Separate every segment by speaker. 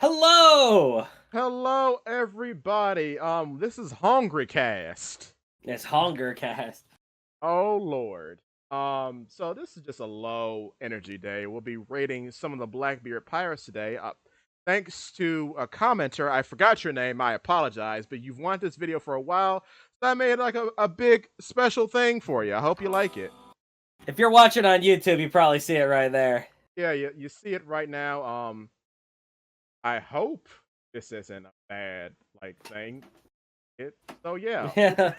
Speaker 1: Hello!
Speaker 2: Hello, everybody. This is Hungry Cast.
Speaker 1: It's Hungercast.
Speaker 2: Oh Lord. So this is just a low energy day. We'll be rating some of the Blackbeard pirates today. Thanks to a commenter, I forgot your name. I apologize, but you've wanted this video for a while, so I made like a big special thing for you. I hope you like it.
Speaker 1: If you're watching on YouTube, you probably see it right there.
Speaker 2: Yeah, you see it right now. I hope this isn't a bad thing. So yeah.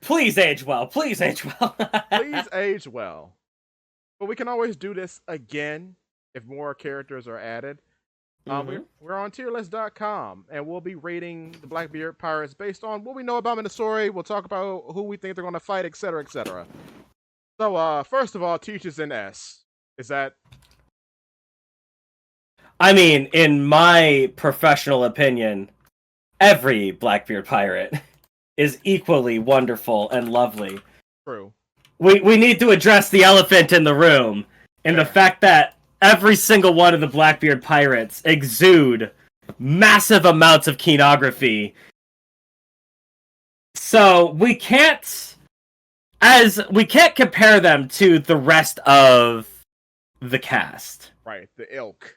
Speaker 1: Please age well. Please age well.
Speaker 2: Please age well. But we can always do this again if more characters are added. We're on tierlist.com and we'll be rating the Blackbeard pirates based on what we know about them in the story. We'll talk about who we think they're going to fight, etc., etc. So, first of all, Teachers in S. Is that?
Speaker 1: I mean, in my professional opinion, every Blackbeard pirate is equally wonderful and lovely.
Speaker 2: True.
Speaker 1: We need to address the elephant in the room, and the fact that every single one of the Blackbeard pirates exude massive amounts of kenography. So we can't compare them to the rest of the cast.
Speaker 2: Right, the ilk.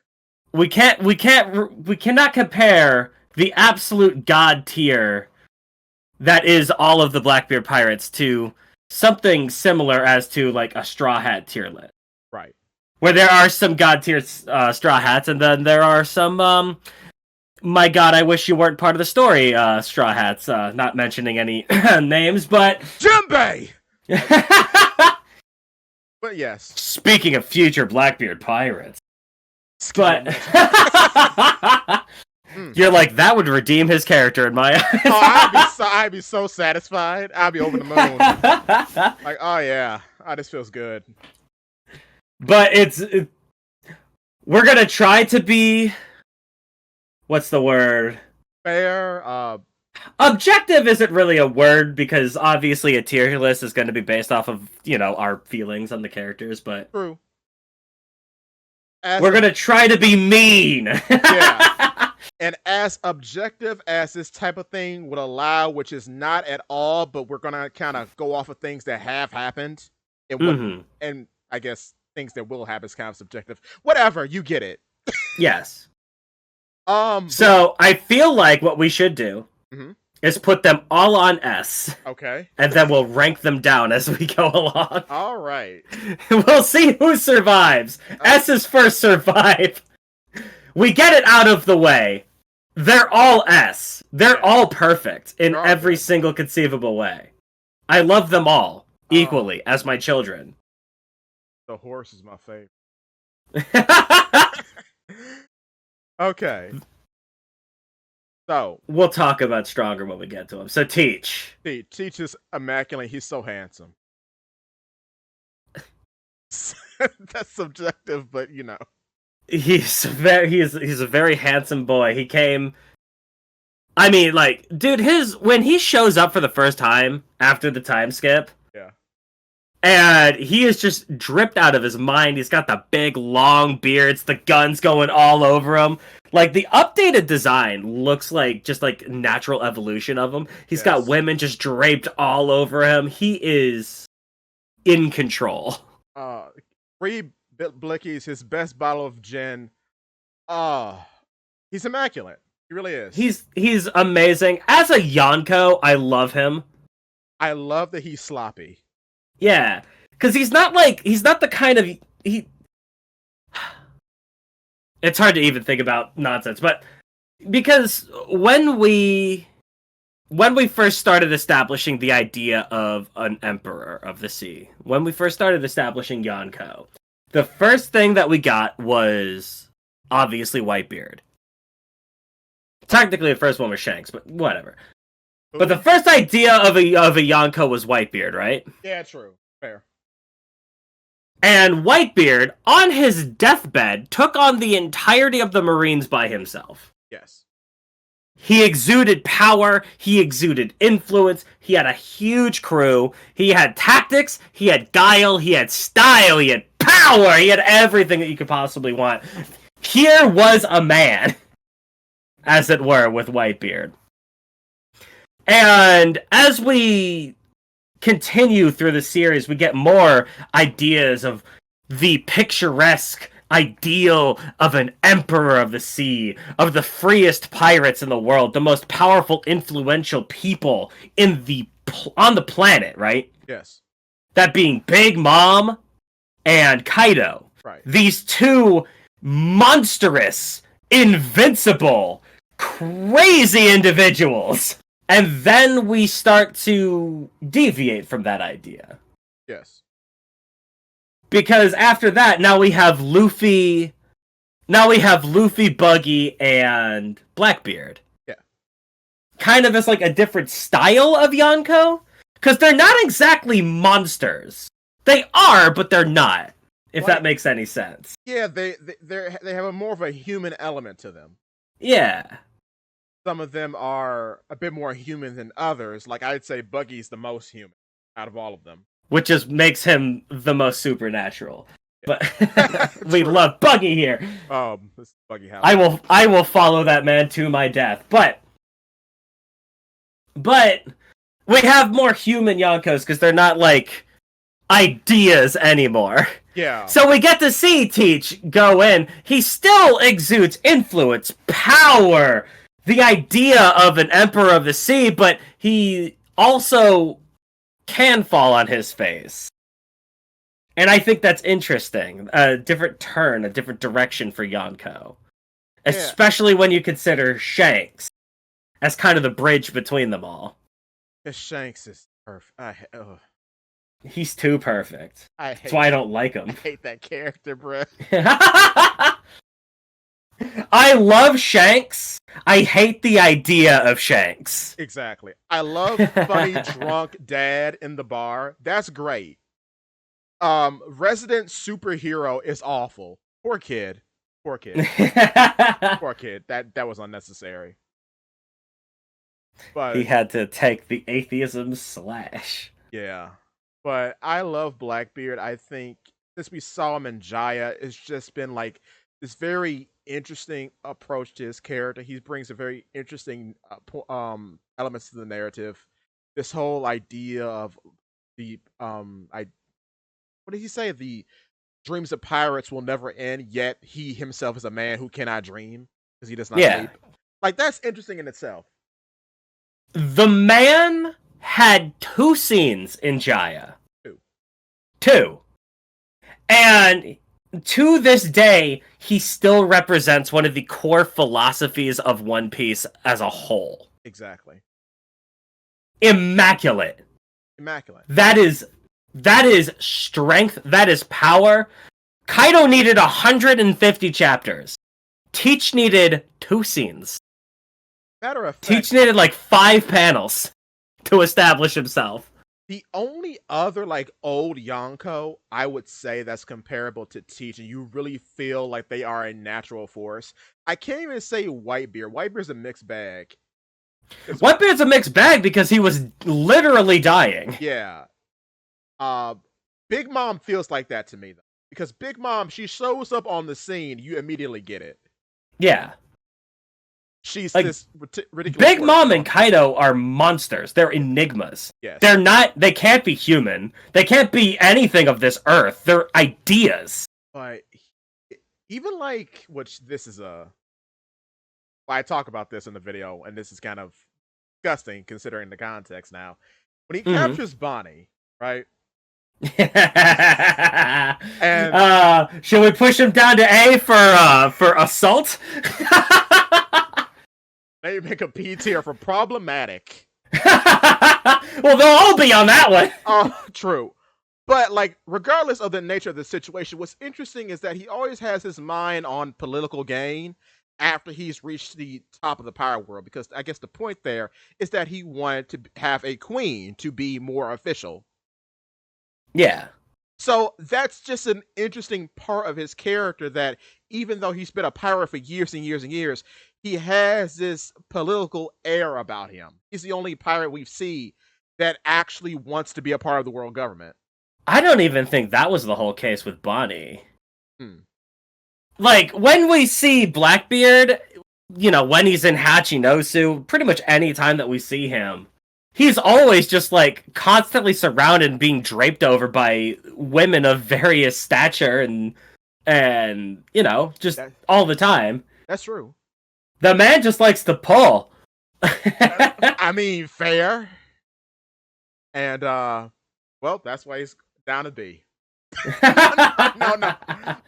Speaker 1: We cannot compare the absolute god tier that is all of the Blackbeard pirates to something similar as to like a Straw Hat tier list.
Speaker 2: Right.
Speaker 1: Where there are some god tier Straw Hats, and then there are some my god, I wish you weren't part of the story Straw Hats, not mentioning any names, but
Speaker 2: Jimbei! But yes.
Speaker 1: Speaking of future Blackbeard pirates. But you're like, that would redeem his character in my eyes.
Speaker 2: I'd be so satisfied. I'd be over the moon. Like, oh yeah, this feels good.
Speaker 1: But we're gonna try to be, what's the word?
Speaker 2: Fair.
Speaker 1: Objective isn't really a word because obviously a tier list is going to be based off of our feelings on the characters. But
Speaker 2: true.
Speaker 1: We're gonna try to be mean.
Speaker 2: Yeah. And as objective as this type of thing would allow, which is not at all, but we're gonna kind of go off of things that have happened, and I guess things that will happen is kind of subjective. Whatever, you get it.
Speaker 1: Yes. So I feel like what we should do is put them all on S.
Speaker 2: Okay.
Speaker 1: And then we'll rank them down as we go along.
Speaker 2: All right.
Speaker 1: We'll see who survives. S is first survive. We get it out of the way. They're all S. They're all perfect in every single conceivable way. I love them all equally as my children.
Speaker 2: The horse is my favorite. Okay. So
Speaker 1: we'll talk about Stronger when we get to him. So Teach
Speaker 2: is immaculate. He's so handsome. That's subjective, but
Speaker 1: he's a very handsome boy. He came. I mean, like, dude, when he shows up for the first time after the time skip.
Speaker 2: Yeah.
Speaker 1: And he is just dripped out of his mind. He's got the big, long beards, the guns going all over him. Like, the updated design looks like just like natural evolution of him. He's got women just draped all over him. He is in control.
Speaker 2: 3 Blickies, his best bottle of gin. He's immaculate. He really is.
Speaker 1: He's amazing. As a Yonko, I love him.
Speaker 2: I love that he's sloppy.
Speaker 1: Yeah, because he's not the kind of It's hard to even think about nonsense, but because when we first started establishing the idea of an Emperor of the Sea, when we first started establishing Yonko, the first thing that we got was obviously Whitebeard. Technically, the first one was Shanks, but whatever. But the first idea of a Yonko was Whitebeard, right?
Speaker 2: Yeah, true. Fair.
Speaker 1: And Whitebeard, on his deathbed, took on the entirety of the Marines by himself.
Speaker 2: Yes.
Speaker 1: He exuded power, he exuded influence, he had a huge crew, he had tactics, he had guile, he had style, he had power, he had everything that you could possibly want. Here was a man as it were, with Whitebeard. And as we continue through the series, we get more ideas of the picturesque ideal of an emperor of the sea, of the freest pirates in the world, the most powerful, influential people on the planet, right?
Speaker 2: Yes.
Speaker 1: That being Big Mom and Kaido.
Speaker 2: Right.
Speaker 1: These two monstrous, invincible, crazy individuals. And then we start to deviate from that idea.
Speaker 2: Yes.
Speaker 1: Because after that, now we have Luffy, Buggy, and Blackbeard.
Speaker 2: Yeah.
Speaker 1: Kind of as like a different style of Yonko. Because they're not exactly monsters. They are, but they're not. If that makes any sense.
Speaker 2: Yeah, they have a more of a human element to them.
Speaker 1: Yeah.
Speaker 2: Some of them are a bit more human than others. Like, I'd say Buggy's the most human out of all of them.
Speaker 1: Which just makes him the most supernatural. But we love Buggy here.
Speaker 2: This Buggy house.
Speaker 1: I will follow that man to my death. But we have more human Yonkos because they're not like ideas anymore.
Speaker 2: Yeah.
Speaker 1: So we get to see Teach go in. He still exudes influence, power, the idea of an emperor of the sea, but he also can fall on his face. And I think that's interesting. A different turn, a different direction for Yonko. Especially when you consider Shanks as kind of the bridge between them all.
Speaker 2: Shanks is perfect.
Speaker 1: He's too perfect. That's why I don't like him.
Speaker 2: I hate that character, bro.
Speaker 1: I love Shanks. I hate the idea of Shanks.
Speaker 2: Exactly. I love funny drunk dad in the bar. That's great. Resident superhero is awful. Poor kid. Poor kid. That was unnecessary. But
Speaker 1: he had to take the atheism slash.
Speaker 2: Yeah. But I love Blackbeard. I think since we saw him in Jaya, it's just been like this very interesting approach to his character. He brings a very interesting elements to the narrative. This whole idea of the what did he say? The dreams of pirates will never end, yet he himself is a man who cannot dream because he does not sleep. Like, that's interesting in itself.
Speaker 1: The man had 2 scenes in Jaya. 2. And to this day, he still represents one of the core philosophies of One Piece as a whole.
Speaker 2: Exactly.
Speaker 1: Immaculate. That is strength. That is power. Kaido needed 150 chapters. Teach needed 2 scenes.
Speaker 2: Matter of fact,
Speaker 1: Teach needed like 5 panels to establish himself.
Speaker 2: The only other like old Yonko I would say that's comparable to Teach, and you really feel like they are a natural force. I can't even say Whitebeard. Whitebeard's a mixed bag.
Speaker 1: Whitebeard's a mixed bag because he was literally dying.
Speaker 2: Yeah. Big Mom feels like that to me though, because Big Mom, she shows up on the scene, you immediately get it.
Speaker 1: Yeah.
Speaker 2: She's
Speaker 1: like,
Speaker 2: this ridiculous.
Speaker 1: Big Mom and Kaido are monsters. They're enigmas.
Speaker 2: Yes.
Speaker 1: They can't be human. They can't be anything of this earth. They're ideas.
Speaker 2: But even like, which this is I talk about this in the video, and this is kind of disgusting considering the context now. When he captures Bonnie, right?
Speaker 1: And should we push him down to A for assault?
Speaker 2: Maybe make a P tier for problematic.
Speaker 1: Well, they'll all be on that one.
Speaker 2: True. But like, regardless of the nature of the situation, what's interesting is that he always has his mind on political gain after he's reached the top of the power world, because I guess the point there is that he wanted to have a queen to be more official.
Speaker 1: Yeah.
Speaker 2: So that's just an interesting part of his character, that even though he's been a pirate for years and years and years, he has this political air about him. He's the only pirate we've seen that actually wants to be a part of the world government.
Speaker 1: I don't even think that was the whole case with Bonnie. Like, when we see Blackbeard, when he's in Hachinosu, pretty much any time that we see him, he's always just like constantly surrounded and being draped over by women of various stature and just all the time.
Speaker 2: That's true.
Speaker 1: The man just likes to pull.
Speaker 2: I mean, fair. And well, that's why he's down to B. No.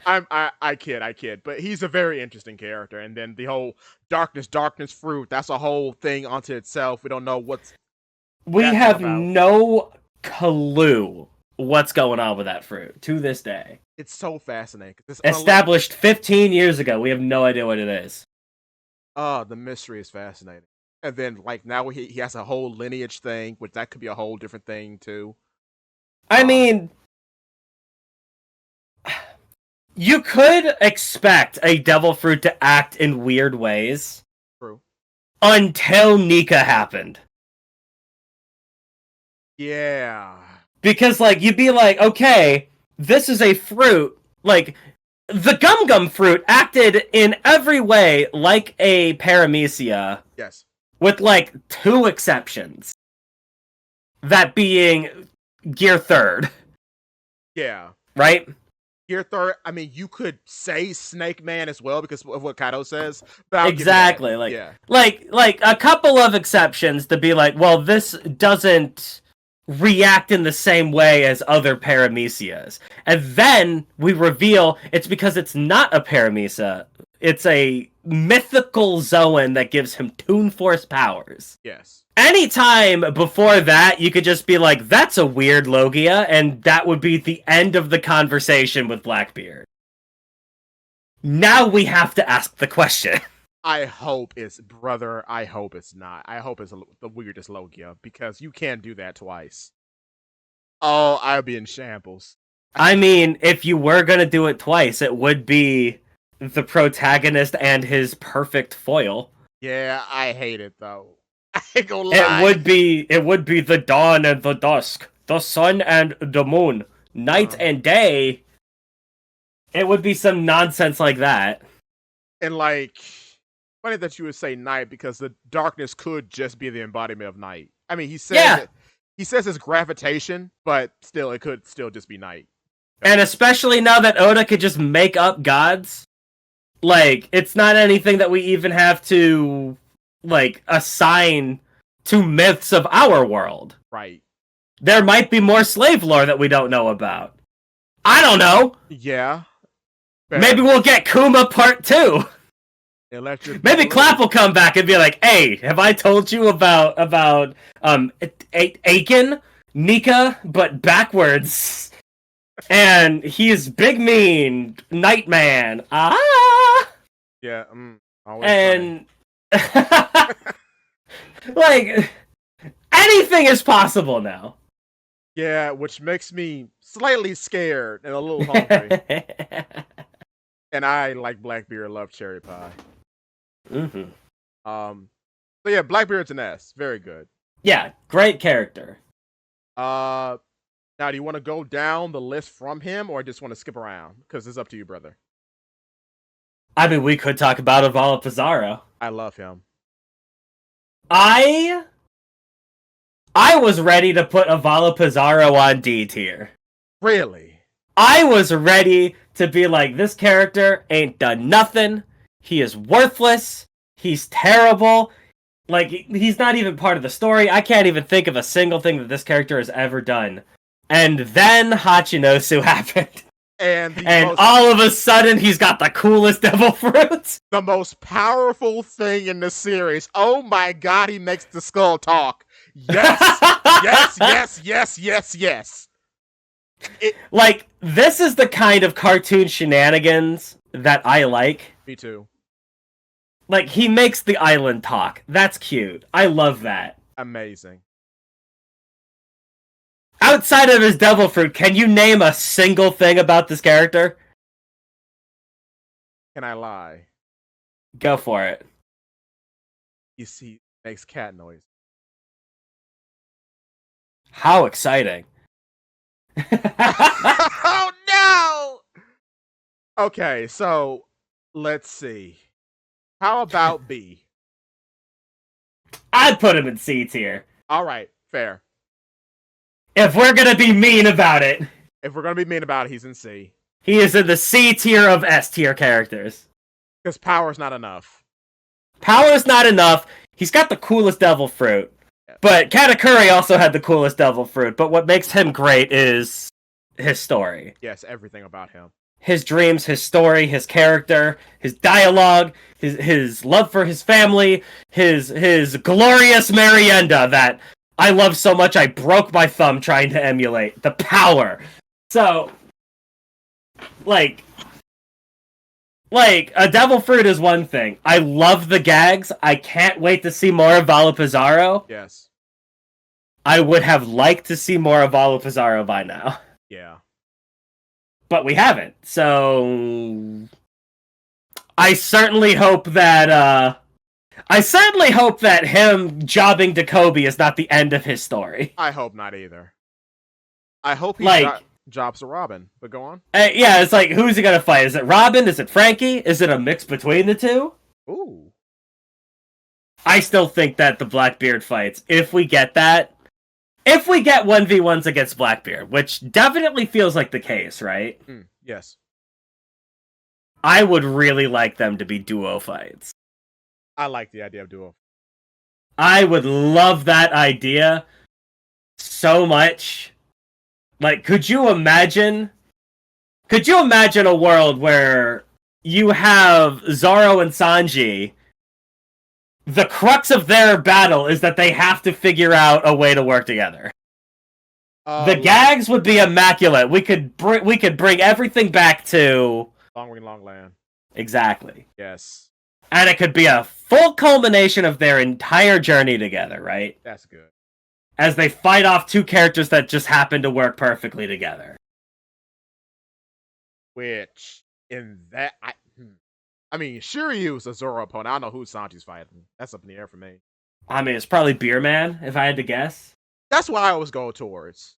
Speaker 2: I kid. But he's a very interesting character. And then the whole darkness fruit, that's a whole thing unto itself. We don't know what's
Speaker 1: We have no clue what's going on with that fruit to this day.
Speaker 2: It's so fascinating. It's
Speaker 1: established 15 years ago. We have no idea what it is.
Speaker 2: Oh, the mystery is fascinating. And then, like, now he has a whole lineage thing, which that could be a whole different thing, too.
Speaker 1: I mean, you could expect a devil fruit to act in weird ways.
Speaker 2: True.
Speaker 1: Until Nika happened.
Speaker 2: Yeah.
Speaker 1: Because, like, you'd be like, okay, this is a fruit. Like, the Gum fruit acted in every way like a paramecia.
Speaker 2: Yes.
Speaker 1: With, like, 2 exceptions. That being Gear 3rd.
Speaker 2: Yeah.
Speaker 1: Right?
Speaker 2: Gear 3rd, I mean, you could say Snake Man as well because of what Kaito says. But
Speaker 1: exactly. Like a couple of exceptions to be like, well, this doesn't react in the same way as other paramecias. And then we reveal it's because it's not a paramecia. It's a mythical Zoan that gives him Toon Force powers.
Speaker 2: Yes.
Speaker 1: Anytime before that, you could just be like, that's a weird Logia, and that would be the end of the conversation with Blackbeard. Now we have to ask the question.
Speaker 2: I hope it's not. I hope it's the weirdest Logia, because you can't do that twice. Oh, I'd be in shambles.
Speaker 1: I mean, if you were gonna do it twice, it would be the protagonist and his perfect foil.
Speaker 2: Yeah, I hate it, though. I ain't gonna lie.
Speaker 1: It would be the dawn and the dusk, the sun and the moon, night and day. It would be some nonsense like that.
Speaker 2: And, like, funny that you would say night, because the darkness could just be the embodiment of night. I mean, he says it's gravitation, but still, it could still just be night.
Speaker 1: And especially now that Oda could just make up gods, like, it's not anything that we even have to, like, assign to myths of our world.
Speaker 2: Right.
Speaker 1: There might be more slave lore that we don't know about. I don't know.
Speaker 2: Yeah.
Speaker 1: Fair. Maybe we'll get Kuma Part 2. Maybe Clap will come back and be like, hey, have I told you about Aiken, Nika, but backwards. And he's big mean, Nightman.
Speaker 2: Yeah,
Speaker 1: and like, anything is possible now.
Speaker 2: Yeah, which makes me slightly scared and a little hungry. And I, like Blackbeard, love cherry pie.
Speaker 1: Mm-hmm.
Speaker 2: So yeah, Blackbeard's an S. Very good.
Speaker 1: Yeah, great character.
Speaker 2: Now, do you want to go down the list from him, or just want to skip around? Because it's up to you, brother.
Speaker 1: I mean, we could talk about Avala Pizarro.
Speaker 2: I love him.
Speaker 1: I was ready to put Avala Pizarro on D tier.
Speaker 2: Really?
Speaker 1: I was ready to be like, this character ain't done nothing. He is worthless. He's terrible. Like, he's not even part of the story. I can't even think of a single thing that this character has ever done. And then Hachinosu happened. And all of a sudden, he's got the coolest devil fruits.
Speaker 2: The most powerful thing in the series. Oh my god, he makes the skull talk. Yes! yes.
Speaker 1: Like, this is the kind of cartoon shenanigans that I like.
Speaker 2: Me too.
Speaker 1: Like, he makes the island talk. That's cute. I love that.
Speaker 2: Amazing.
Speaker 1: Outside of his devil fruit, can you name a single thing about this character?
Speaker 2: Can I lie?
Speaker 1: Go for it.
Speaker 2: You see, makes cat noise.
Speaker 1: How exciting.
Speaker 2: Oh no! Okay, so let's see. How about B?
Speaker 1: I'd put him in C tier.
Speaker 2: All right, fair.
Speaker 1: If we're gonna be mean about it,
Speaker 2: If we're gonna be mean about it, he's in C.
Speaker 1: he is in the C tier of S tier characters.
Speaker 2: Because power's not enough.
Speaker 1: Power's not enough. He's got the coolest devil fruit. But Katakuri also had the coolest devil fruit. But what makes him great is his story.
Speaker 2: Yes, everything about him.
Speaker 1: His dreams, his story, his character, his dialogue, his love for his family, his glorious Merienda that I love so much I broke my thumb trying to emulate. The power. So, like, a devil fruit is one thing. I love the gags. I can't wait to see more of Vala Pizarro.
Speaker 2: Yes.
Speaker 1: I would have liked to see more of Vala Pizarro by now.
Speaker 2: Yeah.
Speaker 1: But we haven't. So I certainly hope that him jobbing to Kobe is not the end of his story.
Speaker 2: I hope not either. I hope he jobs to Robin, but go on.
Speaker 1: Yeah, it's like, who's he gonna fight? Is it Robin? Is it Frankie? Is it a mix between the two?
Speaker 2: Ooh.
Speaker 1: I still think that the Blackbeard fights, if we get 1v1s against Blackbeard, which definitely feels like the case, right?
Speaker 2: Yes.
Speaker 1: I would really like them to be duo fights.
Speaker 2: I like the idea of duo.
Speaker 1: I would love that idea so much. Like, could you imagine a world where you have Zoro and Sanji? The crux of their battle is that they have to figure out a way to work together. The gags would be immaculate. We could bring everything back to
Speaker 2: Long Ring Long Land.
Speaker 1: Exactly.
Speaker 2: Yes.
Speaker 1: And it could be a full culmination of their entire journey together, right?
Speaker 2: That's good.
Speaker 1: As they fight off two characters that just happen to work perfectly together.
Speaker 2: Which, in that... I mean, Shiryu's a Zoro opponent. I don't know who Sanji's fighting. That's up in the air for me.
Speaker 1: I mean, it's probably Beer Man, if I had to guess.
Speaker 2: That's what I always go towards.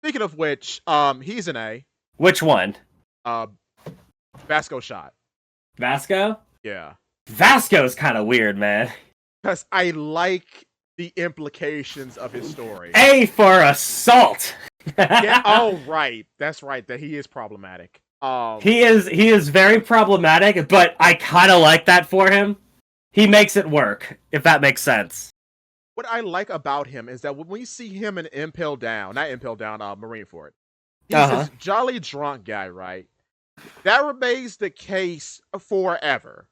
Speaker 2: Speaking of which, he's an A.
Speaker 1: Which one?
Speaker 2: Vasco shot.
Speaker 1: Vasco?
Speaker 2: Yeah.
Speaker 1: Vasco's kind of weird, man.
Speaker 2: Because I like the implications of his story.
Speaker 1: A for assault!
Speaker 2: Yeah, oh, right. That's right, that he is problematic.
Speaker 1: He is very problematic, but I kind of like that for him. He makes it work, if that makes sense.
Speaker 2: What I like about him is that when we see him in Marineford, he's this jolly drunk guy, right? That remains the case forever.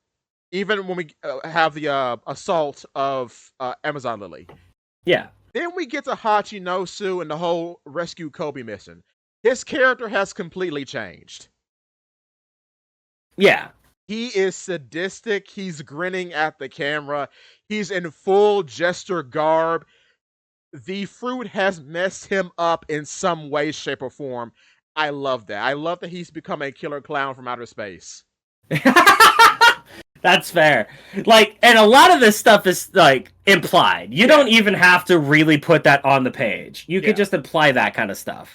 Speaker 2: Even when we have the assault of Amazon Lily.
Speaker 1: Yeah.
Speaker 2: Then we get to Hachinosu and the whole Rescue Kobe mission. His character has completely changed.
Speaker 1: Yeah.
Speaker 2: He is sadistic. He's grinning at the camera. He's in full jester garb. The fruit has messed him up in some way, shape, or form. I love that. I love that he's become a killer clown from outer space.
Speaker 1: That's fair. Like, and a lot of this stuff is, like, implied. You don't even have to really put that on the page. You could just imply that kind of stuff.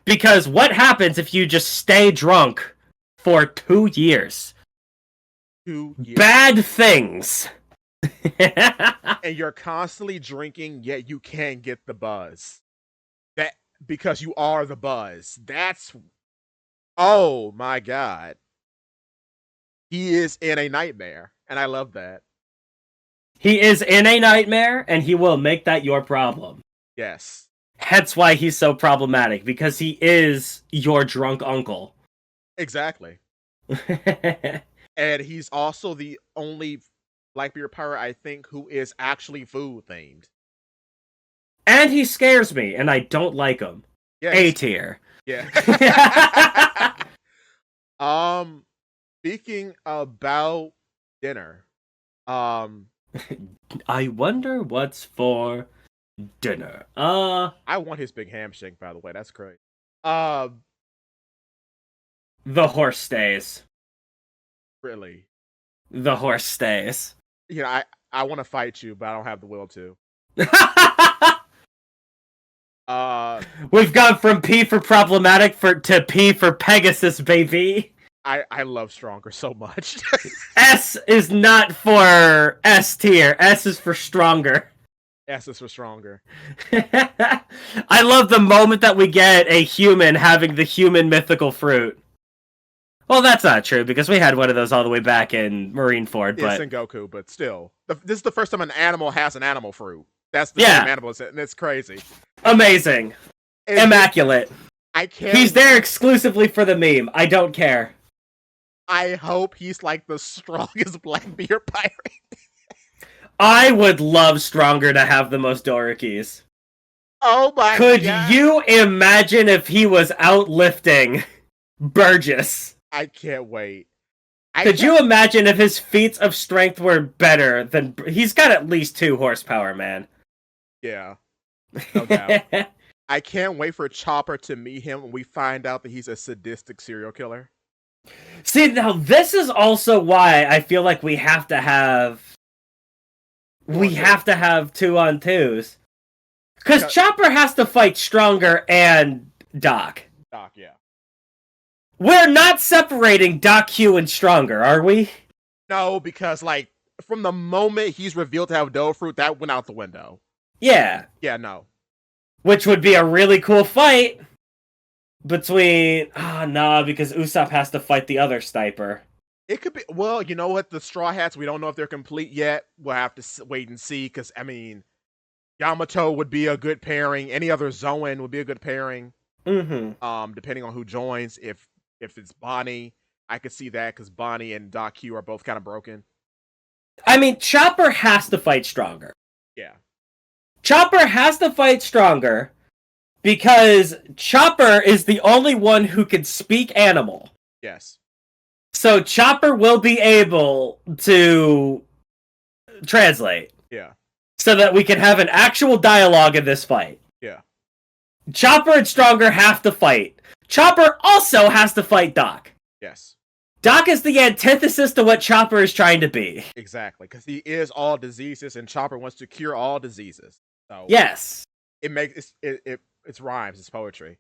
Speaker 1: Because what happens if you just stay drunk for 2 years?
Speaker 2: 2 years.
Speaker 1: Bad things.
Speaker 2: And you're constantly drinking, yet you can't get the buzz. That because you are the buzz. That's... Oh, my God. He is in a nightmare, and I love that.
Speaker 1: He is in a nightmare, and he will make that your problem.
Speaker 2: Yes.
Speaker 1: That's why he's so problematic, because he is your drunk uncle.
Speaker 2: Exactly. And he's also the only Blackbeard pirate, I think, who is actually food-themed.
Speaker 1: And he scares me, and I don't like him.
Speaker 2: Yes.
Speaker 1: A tier.
Speaker 2: Yeah. Speaking about dinner,
Speaker 1: I wonder what's for dinner.
Speaker 2: I want his big handshake, by the way. That's great.
Speaker 1: The horse stays.
Speaker 2: Really?
Speaker 1: The horse stays.
Speaker 2: You know, I want to fight you, but I don't have the will to.
Speaker 1: We've gone from P for problematic to P for Pegasus, baby.
Speaker 2: I love Stronger so much.
Speaker 1: S is not for S tier. S is for stronger.
Speaker 2: S is for Stronger.
Speaker 1: I love the moment that we get a human having the human mythical fruit. Well, that's not true, because we had one of those all the way back in Marineford, but...
Speaker 2: It's in Goku, but still. This is the first time an animal has an animal fruit. That's the same animal, and it's crazy.
Speaker 1: Amazing. Immaculate.
Speaker 2: I can't...
Speaker 1: He's there exclusively for the meme. I don't care.
Speaker 2: I hope he's like the strongest Blackbeard pirate.
Speaker 1: I would love Stronger to have the most Dorikis.
Speaker 2: Oh my god.
Speaker 1: Could you imagine if he was outlifting Burgess?
Speaker 2: I can't wait.
Speaker 1: Could you imagine if his feats of strength were better than... He's got at least 2 horsepower, man.
Speaker 2: Yeah. No doubt. I can't wait for Chopper to meet him when we find out that he's a sadistic serial killer.
Speaker 1: See, now this is also why I feel like we have to have 2-on-2s. Because Chopper has to fight Stronger and Doc.
Speaker 2: Doc, yeah.
Speaker 1: We're not separating Doc, Q, and Stronger, are we?
Speaker 2: No, because, like, from the moment he's revealed to have Dough Fruit, that went out the window.
Speaker 1: Yeah.
Speaker 2: Yeah, no.
Speaker 1: Which would be a really cool fight between... because Usopp has to fight the other sniper.
Speaker 2: It could be... Well, you know what? The Straw Hats, we don't know if they're complete yet. We'll have to wait and see, because, I mean, Yamato would be a good pairing. Any other Zoan would be a good pairing.
Speaker 1: Mm-hmm.
Speaker 2: Depending on who joins. If it's Bonnie, I could see that, because Bonnie and Doc Q are both kind of broken.
Speaker 1: I mean, Chopper has to fight Stronger.
Speaker 2: Yeah.
Speaker 1: Chopper has to fight Stronger because Chopper is the only one who can speak animal.
Speaker 2: Yes.
Speaker 1: So Chopper will be able to translate.
Speaker 2: Yeah.
Speaker 1: So that we can have an actual dialogue in this fight.
Speaker 2: Yeah.
Speaker 1: Chopper and Stronger have to fight. Chopper also has to fight Doc.
Speaker 2: Yes.
Speaker 1: Doc is the antithesis to what Chopper is trying to be.
Speaker 2: Exactly, because he is all diseases, and Chopper wants to cure all diseases. So
Speaker 1: yes.
Speaker 2: It makes it's rhymes, it's poetry.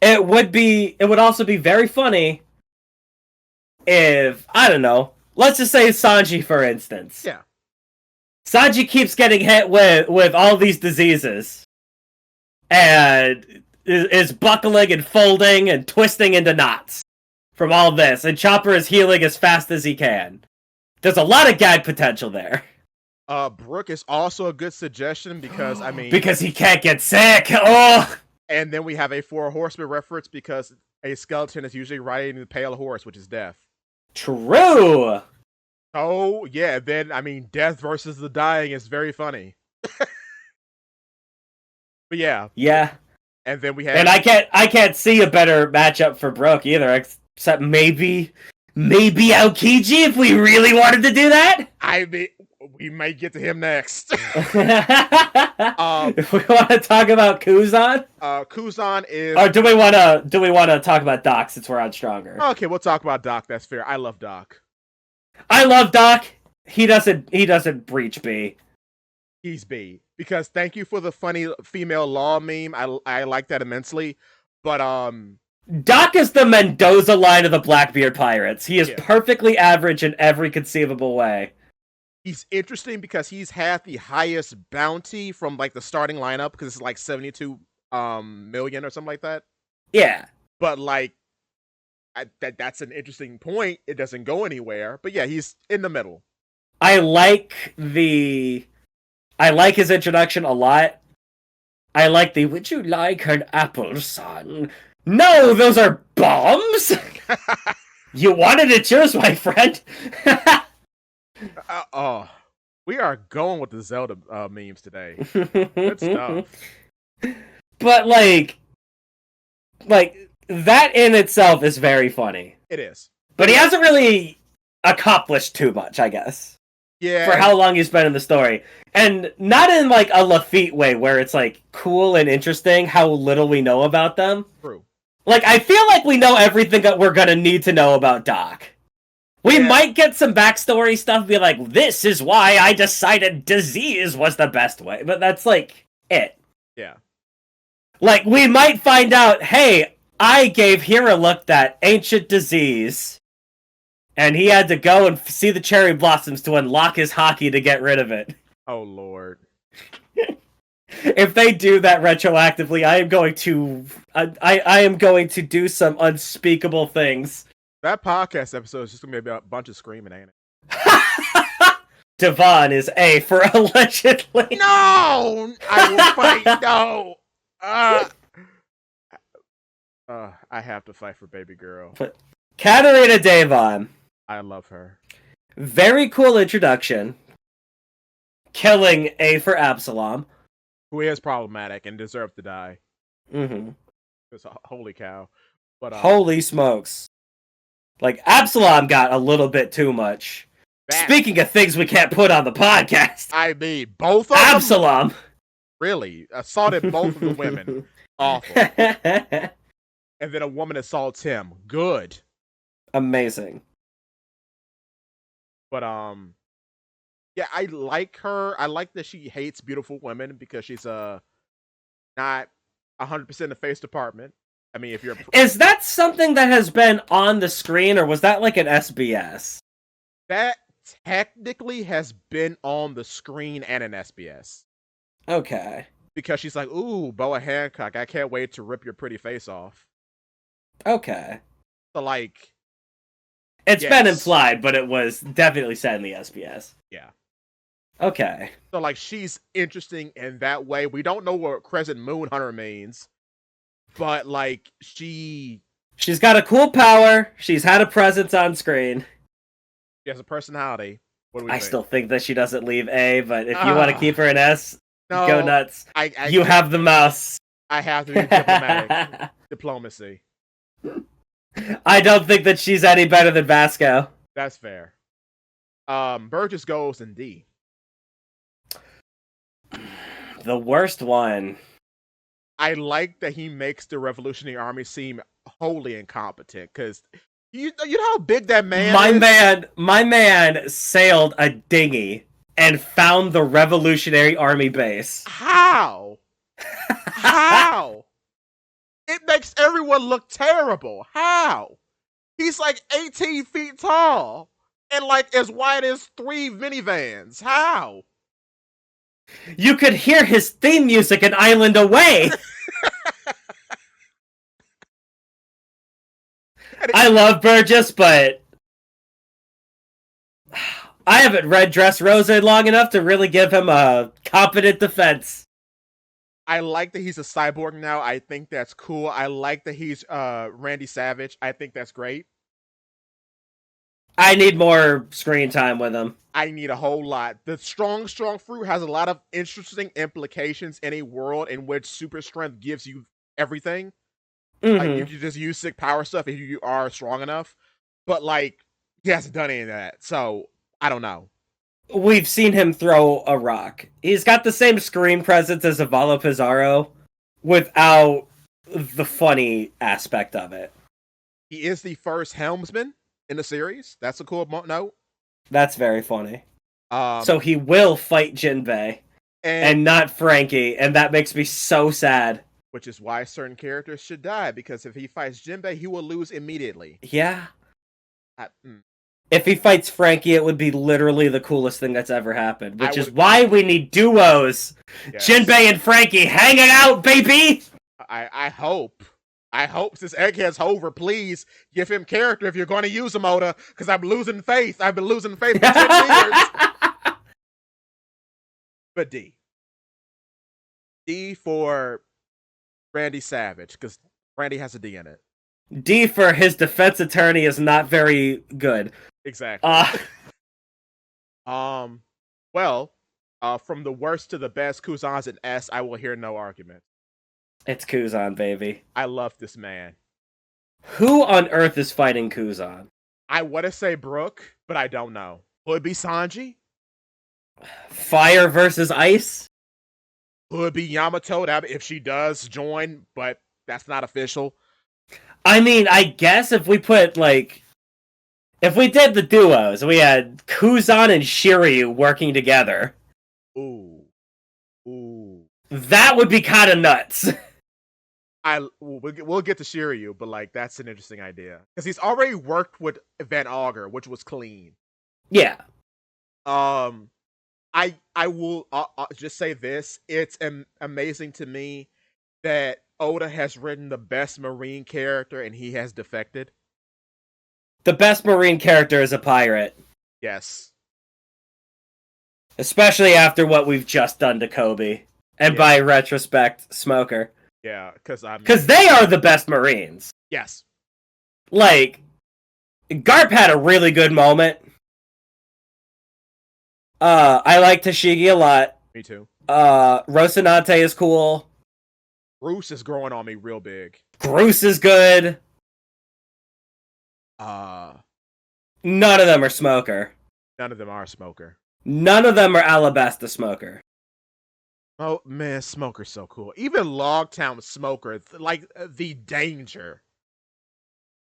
Speaker 1: It would also be very funny if, I don't know, let's just say Sanji, for instance.
Speaker 2: Yeah.
Speaker 1: Sanji keeps getting hit with all these diseases. And is buckling and folding and twisting into knots from all this. And Chopper is healing as fast as he can. There's a lot of gag potential there.
Speaker 2: Brook is also a good suggestion because, I mean...
Speaker 1: because he can't get sick! Oh!
Speaker 2: And then we have a 4 Horsemen reference because a skeleton is usually riding the pale horse, which is death.
Speaker 1: True!
Speaker 2: Oh, yeah, then, I mean, death versus the dying is very funny. But yeah.
Speaker 1: Yeah.
Speaker 2: And then we have...
Speaker 1: And I can't see a better matchup for Brook either, except maybe Aokiji if we really wanted to do that?
Speaker 2: I mean... We might get to him next.
Speaker 1: If we want to talk about Kuzan,
Speaker 2: Kuzan is.
Speaker 1: Or do we want to talk about Doc since we're on Stronger?
Speaker 2: Okay, we'll talk about Doc. That's fair. I love Doc.
Speaker 1: I love Doc. He doesn't breach B.
Speaker 2: He's B because thank you for the funny female law meme. I like that immensely. But
Speaker 1: Doc is the Mendoza line of the Blackbeard pirates. He is perfectly average in every conceivable way.
Speaker 2: He's interesting because he's had the highest bounty from like the starting lineup because it's like 72 million or something like that.
Speaker 1: Yeah.
Speaker 2: But like that's an interesting point. It doesn't go anywhere. But yeah, he's in the middle.
Speaker 1: I like his introduction a lot. I like the would you like an apple, son? No, those are bombs. You wanted it yours, my friend.
Speaker 2: We are going with the Zelda memes today. Good stuff.
Speaker 1: But like that in itself is very funny.
Speaker 2: It is.
Speaker 1: But he hasn't really accomplished too much, I guess.
Speaker 2: Yeah.
Speaker 1: For how long he's been in the story. And not in like a Lafitte way where it's like cool and interesting how little we know about them.
Speaker 2: True.
Speaker 1: Like I feel like we know everything that we're gonna need to know about Doc. We might get some backstory stuff, be like, this is why I decided disease was the best way. But that's, like, it.
Speaker 2: Yeah.
Speaker 1: Like, we might find out, hey, I gave Hira look that ancient disease, and he had to go and see the cherry blossoms to unlock his hockey to get rid of it.
Speaker 2: Oh Lord.
Speaker 1: If they do that retroactively, I am going to do some unspeakable things.
Speaker 2: That podcast episode is just gonna be a bunch of screaming, ain't it?
Speaker 1: Devon is A for allegedly.
Speaker 2: No! I will fight. No! I have to fight for baby girl.
Speaker 1: But Katarina Devon.
Speaker 2: I love her.
Speaker 1: Very cool introduction. Killing A for Absalom.
Speaker 2: Who is problematic and deserved to die.
Speaker 1: Mm-hmm.
Speaker 2: Holy cow. But
Speaker 1: holy smokes. Like, Absalom got a little bit too much. Speaking of things we can't put on the podcast.
Speaker 2: I mean, both of
Speaker 1: Absalom.
Speaker 2: them? Really? Assaulted both of the women. Awful. And then a woman assaults him. Good.
Speaker 1: Amazing.
Speaker 2: But, yeah, I like her. I like that she hates beautiful women because she's, not 100% the face department. I mean, if you're...
Speaker 1: Is that something that has been on the screen, or was that like an SBS?
Speaker 2: That technically has been on the screen and an SBS.
Speaker 1: Okay.
Speaker 2: Because she's like, ooh, Boa Hancock, I can't wait to rip your pretty face off.
Speaker 1: Okay.
Speaker 2: So, like...
Speaker 1: It's been implied, but it was definitely said in the SBS.
Speaker 2: Yeah.
Speaker 1: Okay.
Speaker 2: So, like, she's interesting in that way. We don't know what Crescent Moon Hunter means. But, like, she's
Speaker 1: got a cool power. She's had a presence on screen.
Speaker 2: She has a personality. What do we
Speaker 1: I
Speaker 2: think?
Speaker 1: still think that she doesn't leave A, but if you want to keep her in S,
Speaker 2: no,
Speaker 1: go nuts. You have the mouse.
Speaker 2: I have to be diplomatic. Diplomacy.
Speaker 1: I don't think that she's any better than Vasco.
Speaker 2: That's fair. Burgess goes in D.
Speaker 1: The worst one.
Speaker 2: I like that he makes the Revolutionary Army seem wholly incompetent, because you know how big that man is?
Speaker 1: My man sailed a dinghy and found the Revolutionary Army base.
Speaker 2: How? How? It makes everyone look terrible. How? He's like 18 feet tall and like as wide as 3 minivans. How?
Speaker 1: You could hear his theme music an island away. I love Burgess, but I haven't read Dressrosa long enough to really give him a competent defense.
Speaker 2: I like that he's a cyborg now. I think that's cool. I like that he's Randy Savage. I think that's great.
Speaker 1: I need more screen time with him.
Speaker 2: I need a whole lot. The strong fruit has a lot of interesting implications in a world in which super strength gives you everything.
Speaker 1: Mm-hmm.
Speaker 2: Like, you can just use sick power stuff if you are strong enough. But, like, he hasn't done any of that. So, I don't know.
Speaker 1: We've seen him throw a rock. He's got the same screen presence as Avalo Pizarro without the funny aspect of it.
Speaker 2: He is the first helmsman in the series. That's a cool note.
Speaker 1: That's very funny. So he will fight Jinbei and not Frankie, and that makes me so sad.
Speaker 2: Which is why certain characters should die, because if he fights Jinbei, he will lose immediately.
Speaker 1: Yeah. If he fights Frankie, it would be literally the coolest thing that's ever happened, which is why we need duos. Yes. Jinbei and Frankie hanging out, baby!
Speaker 2: I hope. Since Egghead's over, please give him character if you're going to use him, Oda, because I'm losing faith. I've been losing faith for 10 years. But D. D for Randy Savage, because Randy has a D in it.
Speaker 1: D for his defense attorney is not very good.
Speaker 2: Exactly. Well, from the worst to the best, Kuzan's an S. I will hear no argument.
Speaker 1: It's Kuzan, baby.
Speaker 2: I love this man.
Speaker 1: Who on earth is fighting Kuzan?
Speaker 2: I want to say Brooke, but I don't know. Could be Sanji.
Speaker 1: Fire versus ice?
Speaker 2: Could be Yamato if she does join, but that's not official.
Speaker 1: I mean, I guess if we put, like... If we did the duos, we had Kuzan and Shiryu working together.
Speaker 2: Ooh.
Speaker 1: That would be kind of nuts.
Speaker 2: we'll get to Shiryu, but like that's an interesting idea because he's already worked with Van Auger, which was clean.
Speaker 1: Yeah.
Speaker 2: I will just say this: it's amazing to me that Oda has written the best Marine character and he has defected.
Speaker 1: The best Marine character is a pirate.
Speaker 2: Yes.
Speaker 1: Especially after what we've just done to Kobe. And by retrospect, Smoker.
Speaker 2: Yeah, because
Speaker 1: they are the best Marines.
Speaker 2: Yes.
Speaker 1: Like, Garp had a really good moment. I like Tashigi a lot.
Speaker 2: Me too.
Speaker 1: Rocinante is cool.
Speaker 2: Bruce is growing on me real big.
Speaker 1: Bruce is good. None of them are Smoker.
Speaker 2: None of them are Smoker.
Speaker 1: None of them are Alabasta Smoker.
Speaker 2: Oh man, Smoker's so cool. Even Logtown Smoker, like the danger.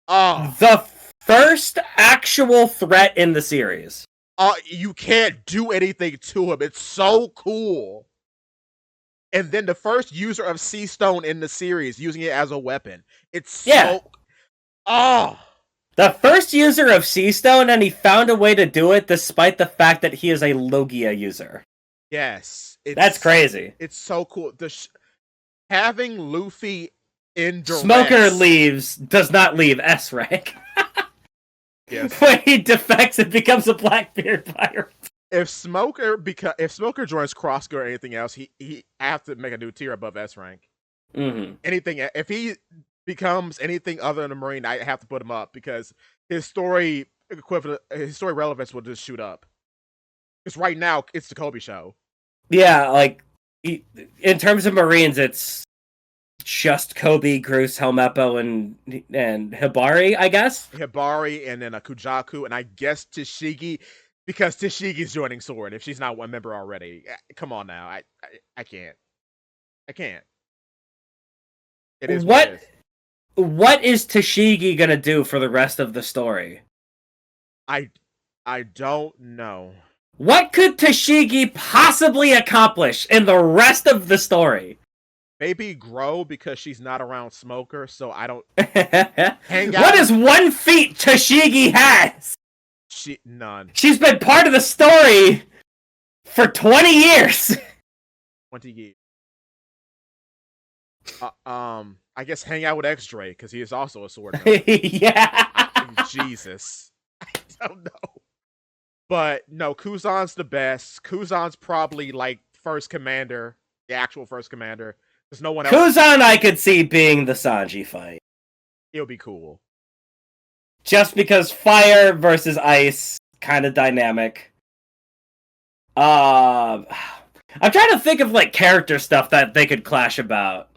Speaker 2: Oh,
Speaker 1: the first actual threat in the series.
Speaker 2: You can't do anything to him. It's so cool. And then the first user of Sea Stone in the series using it as a weapon. It's so. Oh.
Speaker 1: The first user of Sea Stone, and he found a way to do it despite the fact that he is a Logia user.
Speaker 2: Yes.
Speaker 1: That's crazy.
Speaker 2: It's so cool. Having Luffy in duress.
Speaker 1: Smoker does not leave S rank.
Speaker 2: Yes.
Speaker 1: When he defects and becomes a Blackbeard pirate.
Speaker 2: If Smoker joins Crossgo or anything else, he have to make a new tier above S rank.
Speaker 1: Mm-hmm.
Speaker 2: Anything if he becomes anything other than a Marine, I have to put him up because his story relevance will just shoot up. Because right now it's the Kobe show.
Speaker 1: Yeah, like in terms of Marines, it's just Kobe, Groose, Helmeppo, and Hibari, I guess.
Speaker 2: Hibari and then a Kujaku, and I guess Tashigi, because Tashigi's joining Sword if she's not one member already. Come on now, I can't. It is
Speaker 1: what is Tashigi gonna do for the rest of the story?
Speaker 2: I don't know.
Speaker 1: What could Tashigi possibly accomplish in the rest of the story?
Speaker 2: Maybe grow because she's not around Smoker, so I don't
Speaker 1: hang out. What is 1 feat Tashigi has?
Speaker 2: None.
Speaker 1: She's been part of the story for 20 years.
Speaker 2: 20 years. I guess hang out with X-Dray because he is also a sword member.
Speaker 1: Yeah.
Speaker 2: Jesus. I don't know. But no, Kuzan's the best. Kuzan's probably like first commander, the actual first commander. There's no one else.
Speaker 1: Kuzan I could see being the Sanji fight.
Speaker 2: It'll be cool.
Speaker 1: Just because fire versus ice, kind of dynamic. I'm trying to think of like character stuff that they could clash about.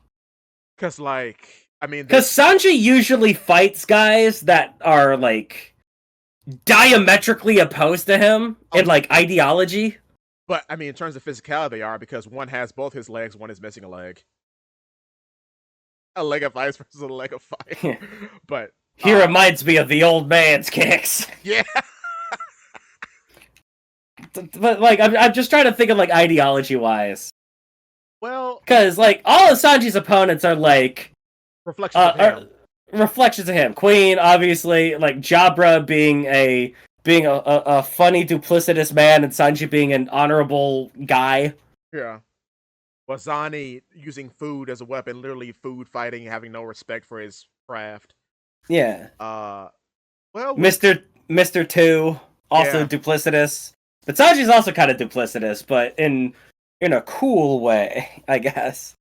Speaker 2: Because
Speaker 1: Sanji usually fights guys that are like diametrically opposed to him in like ideology.
Speaker 2: But I mean, in terms of physicality, they are because one has both his legs, one is missing a leg. A leg of ice versus a leg of fire. But
Speaker 1: he reminds me of the old man's kicks.
Speaker 2: Yeah.
Speaker 1: But like, I'm just trying to think of like ideology wise.
Speaker 2: Well,
Speaker 1: because like all of Sanji's opponents are like
Speaker 2: reflections of him.
Speaker 1: Reflections of him. Queen, obviously, like Jabra being a funny, duplicitous man, and Sanji being an honorable guy.
Speaker 2: Yeah. Wazani using food as a weapon, literally food fighting, having no respect for his craft.
Speaker 1: Yeah.
Speaker 2: Well,
Speaker 1: Mr. Two, also duplicitous. But Sanji's also kind of duplicitous, but in a cool way, I guess.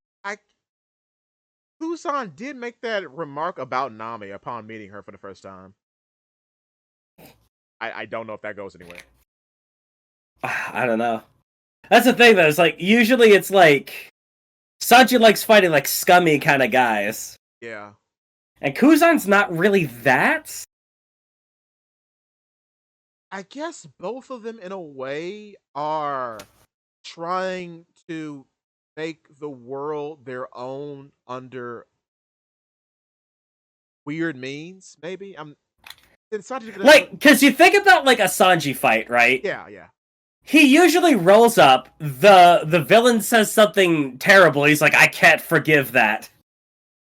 Speaker 2: Kuzan did make that remark about Nami upon meeting her for the first time. I don't know if that goes anywhere.
Speaker 1: I don't know. That's the thing, though. It's like, usually it's like, Sanji likes fighting like scummy kind of guys.
Speaker 2: Yeah.
Speaker 1: And Kuzan's not really that.
Speaker 2: I guess both of them, in a way, are trying to make the world their own under weird means, maybe?
Speaker 1: Because you think about, like, a Sanji fight, right?
Speaker 2: Yeah.
Speaker 1: He usually rolls up, the villain says something terrible, he's like, I can't forgive that.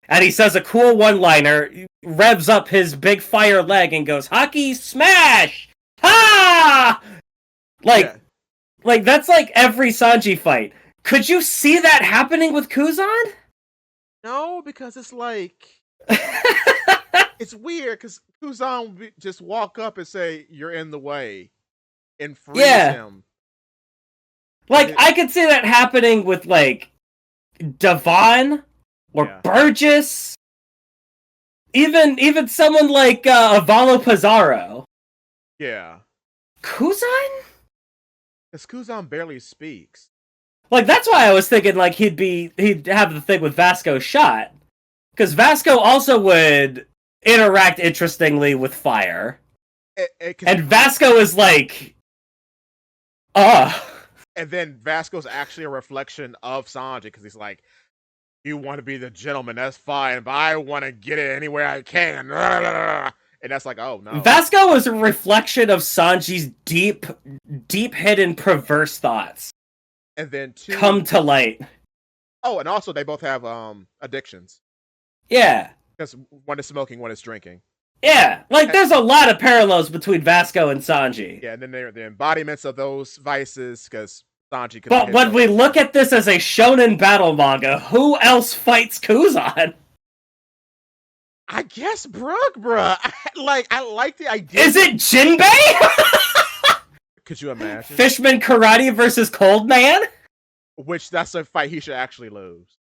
Speaker 1: and he says a cool one-liner, revs up his big fire leg, and goes, "Hockey smash! Ha!" Like that's like every Sanji fight. Could you see that happening with Kuzan?
Speaker 2: No, because it's like it's weird because Kuzan would just walk up and say, "You're in the way," and freeze him.
Speaker 1: Like I could see that happening with like Devon or Burgess, even someone like Avalo Pizarro.
Speaker 2: Yeah,
Speaker 1: Kuzan?
Speaker 2: Because Kuzan barely speaks.
Speaker 1: Like that's why I was thinking like he'd have the thing with Vasco's shot, because Vasco also would interact interestingly with fire, and Vasco is like,
Speaker 2: And then Vasco's actually a reflection of Sanji, because he's like, "You want to be the gentleman, that's fine, but I want to get it any way I can." And that's like, oh no.
Speaker 1: Vasco is a reflection of Sanji's deep hidden perverse thoughts.
Speaker 2: And then
Speaker 1: come to light.
Speaker 2: Oh, and also they both have addictions.
Speaker 1: Yeah.
Speaker 2: Because one is smoking, one is drinking.
Speaker 1: Yeah, like there's a lot of parallels between Vasco and Sanji.
Speaker 2: Yeah, and then they're the embodiments of those vices, because Sanji could.
Speaker 1: But when we look at this as a shonen battle manga, who else fights Kuzan?
Speaker 2: I guess Brooke, bruh. I like the idea.
Speaker 1: Is it Jinbei?
Speaker 2: Could you imagine?
Speaker 1: Fishman Karate versus Cold Man?
Speaker 2: Which, that's a fight he should actually lose.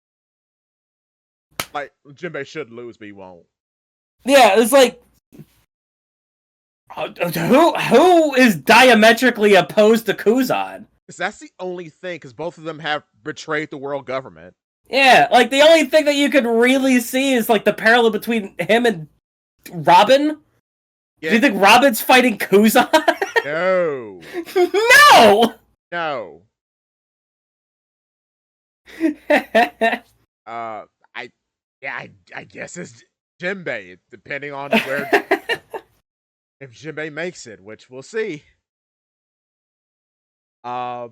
Speaker 2: Like, Jinbei should lose, but he won't.
Speaker 1: Yeah, it's like... Who is diametrically opposed to Kuzan?
Speaker 2: Because that's the only thing, because both of them have betrayed the world government.
Speaker 1: Yeah, like the only thing that you could really see is like the parallel between him and Robin. Yeah. Do you think Robin's fighting Kuzan?
Speaker 2: No.
Speaker 1: No!
Speaker 2: No. I guess it's Jinbei, depending on where if Jinbei makes it, which we'll see. Man.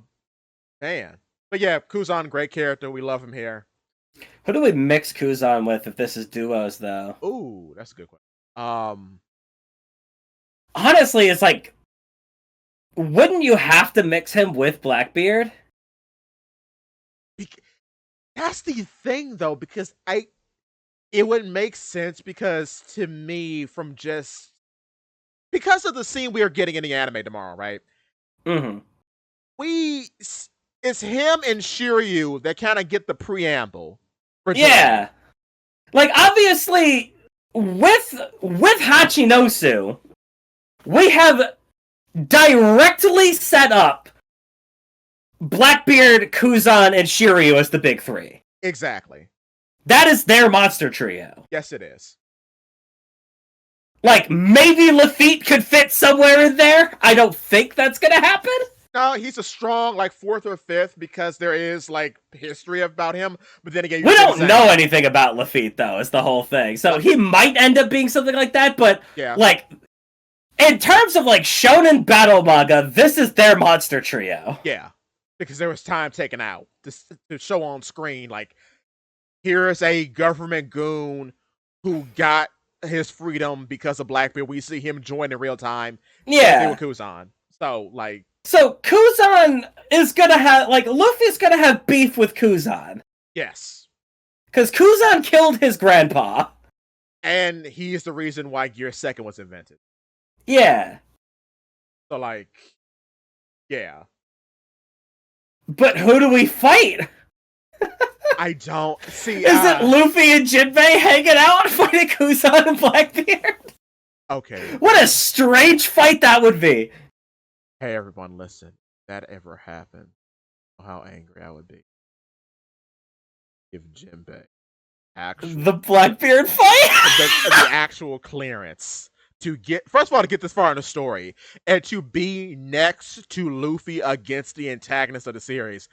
Speaker 2: But yeah, Kuzan, great character. We love him here.
Speaker 1: Who do we mix Kuzan with if this is duos, though?
Speaker 2: Ooh, that's a good question.
Speaker 1: Honestly, it's like, wouldn't you have to mix him with Blackbeard?
Speaker 2: That's the thing, though, because it would make sense, because to me, because of the scene we are getting in the anime tomorrow, right?
Speaker 1: Mm-hmm.
Speaker 2: It's him and Shiryu that kind of get the preamble.
Speaker 1: Yeah. Like, obviously, with Hachinosu, we have directly set up Blackbeard, Kuzan, and Shiryu as the big three.
Speaker 2: Exactly.
Speaker 1: That is their monster trio.
Speaker 2: Yes, it is.
Speaker 1: Like, maybe Lafitte could fit somewhere in there? I don't think that's gonna happen.
Speaker 2: No, he's a strong, like, 4th or 5th, because there is, like, history about him. But then again,
Speaker 1: we don't know anything about Lafitte, though, is the whole thing. So he might end up being something like that, but, like, in terms of, like, shonen battle manga, this is their monster trio.
Speaker 2: Yeah, because there was time taken out to show on screen, like, here's a government goon who got his freedom because of Blackbeard. We see him join in real time.
Speaker 1: Yeah.
Speaker 2: With Kuzan. So, like...
Speaker 1: So, Kuzan is gonna have... Like, Luffy's gonna have beef with Kuzan.
Speaker 2: Yes.
Speaker 1: Because Kuzan killed his grandpa.
Speaker 2: And he is the reason why Gear 2nd was invented.
Speaker 1: Yeah.
Speaker 2: So, like... Yeah.
Speaker 1: But who do we fight?
Speaker 2: I don't see.
Speaker 1: Is it Luffy and Jinbei hanging out fighting Kuzan and Blackbeard?
Speaker 2: Okay.
Speaker 1: What a strange fight that would be.
Speaker 2: Hey, everyone, listen. If that ever happened, how angry I would be. If Jinbei
Speaker 1: the Blackbeard fight?
Speaker 2: the actual clearance to get, first of all, to get this far in the story, and to be next to Luffy against the antagonist of the series,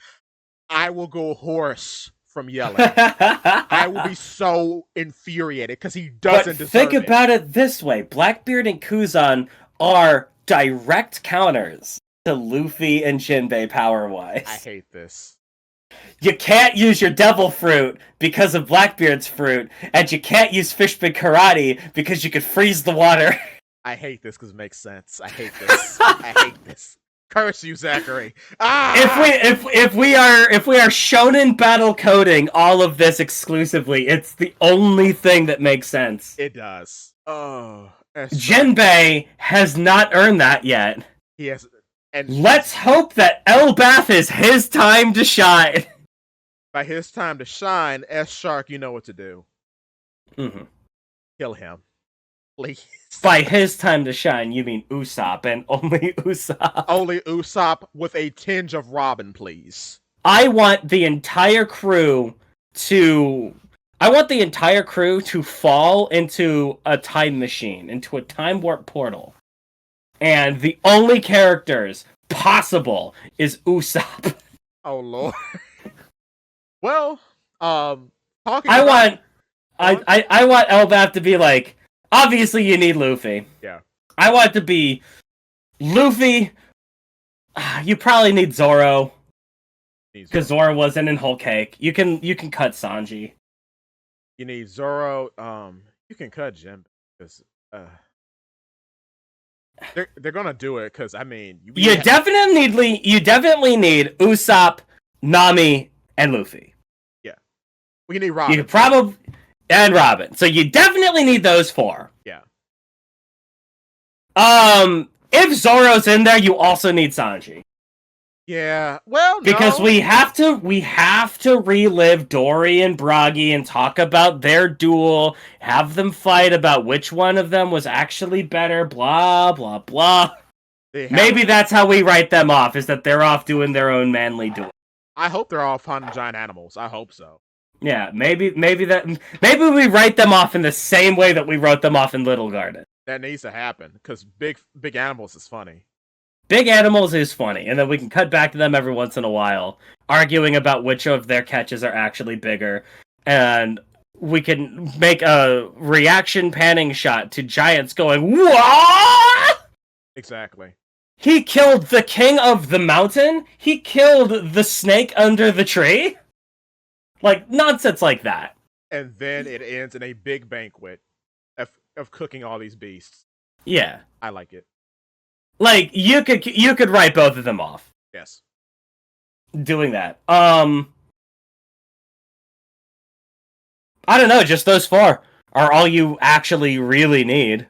Speaker 2: I will go hoarse from yelling. I will be so infuriated because he doesn't deserve it.
Speaker 1: Think about it this way. Blackbeard and Kuzan are direct counters to Luffy and Jinbei power-wise.
Speaker 2: I hate this.
Speaker 1: You can't use your devil fruit because of Blackbeard's fruit, and you can't use Fishbin Karate because you could freeze the water.
Speaker 2: I hate this because it makes sense. I hate this. I hate this. Curse you, Zachary.
Speaker 1: If we are shonen battle coding all of this exclusively, it's the only thing that makes sense.
Speaker 2: It does. Oh,
Speaker 1: Jinbei has not earned that yet.
Speaker 2: He has, and
Speaker 1: let's hope that Elbath is his time to shine.
Speaker 2: By his time to shine, S Shark, you know what to do.
Speaker 1: Mm-hmm.
Speaker 2: Kill him, please.
Speaker 1: By his time to shine, you mean Usopp, and only Usopp.
Speaker 2: Only Usopp with a tinge of Robin, please.
Speaker 1: I want the entire crew to fall into a time machine, into a time warp portal. And the only characters possible is Usopp.
Speaker 2: Oh Lord. Well, talking.
Speaker 1: I want Elbaf to be like, obviously you need Luffy.
Speaker 2: Yeah.
Speaker 1: I want it to be Luffy. You probably need Zoro. Because Zoro wasn't in Whole Cake. You can cut Sanji.
Speaker 2: You need Zoro. You can cut Jim because they're gonna do it. Because I mean, you definitely need
Speaker 1: Usopp, Nami, and Luffy.
Speaker 2: Yeah, we need Robin.
Speaker 1: You probably and Robin. So you definitely need those four.
Speaker 2: Yeah.
Speaker 1: If Zoro's in there, you also need Sanji.
Speaker 2: Yeah, well,
Speaker 1: because we have to relive Dory and Bragi and talk about their duel, have them fight about which one of them was actually better, blah blah blah. Maybe that's how we write them off, is that they're off doing their own manly duel.
Speaker 2: I hope they're off hunting giant animals. I hope so.
Speaker 1: Yeah, maybe we write them off in the same way that we wrote them off in Little Garden.
Speaker 2: That needs to happen because big animals is funny.
Speaker 1: Big Animals is funny, and then we can cut back to them every once in a while, arguing about which of their catches are actually bigger, and we can make a reaction panning shot to giants going, "What?"
Speaker 2: Exactly.
Speaker 1: He killed the king of the mountain? He killed the snake under the tree? Like, nonsense like that.
Speaker 2: And then it ends in a big banquet of cooking all these beasts.
Speaker 1: Yeah.
Speaker 2: I like it.
Speaker 1: Like, you could write both of them off.
Speaker 2: Yes.
Speaker 1: Doing that. I don't know, just those four are all you actually really need.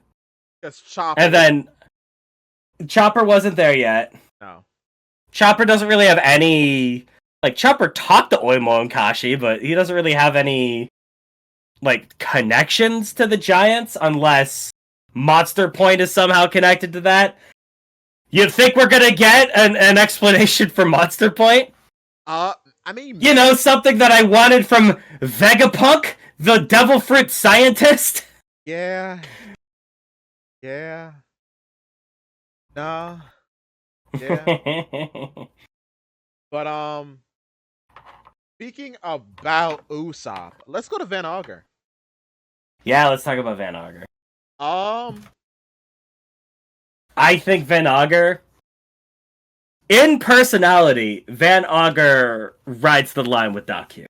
Speaker 2: Yes, Chopper.
Speaker 1: And then Chopper wasn't there yet.
Speaker 2: No.
Speaker 1: Chopper doesn't really have any... Like, Chopper talked to Oimo and Kashi, but he doesn't really have any, like, connections to the Giants, unless Monster Point is somehow connected to that. You think we're gonna get an explanation for Monster Point?
Speaker 2: I mean...
Speaker 1: You know, something that I wanted from Vegapunk, the Devil Fruit scientist?
Speaker 2: Yeah. Yeah. No. Yeah. But, speaking about Usopp, let's go to Van Augur.
Speaker 1: Yeah, let's talk about Van Augur. I think Van Augur, in personality, Van Augur rides the line with Daku.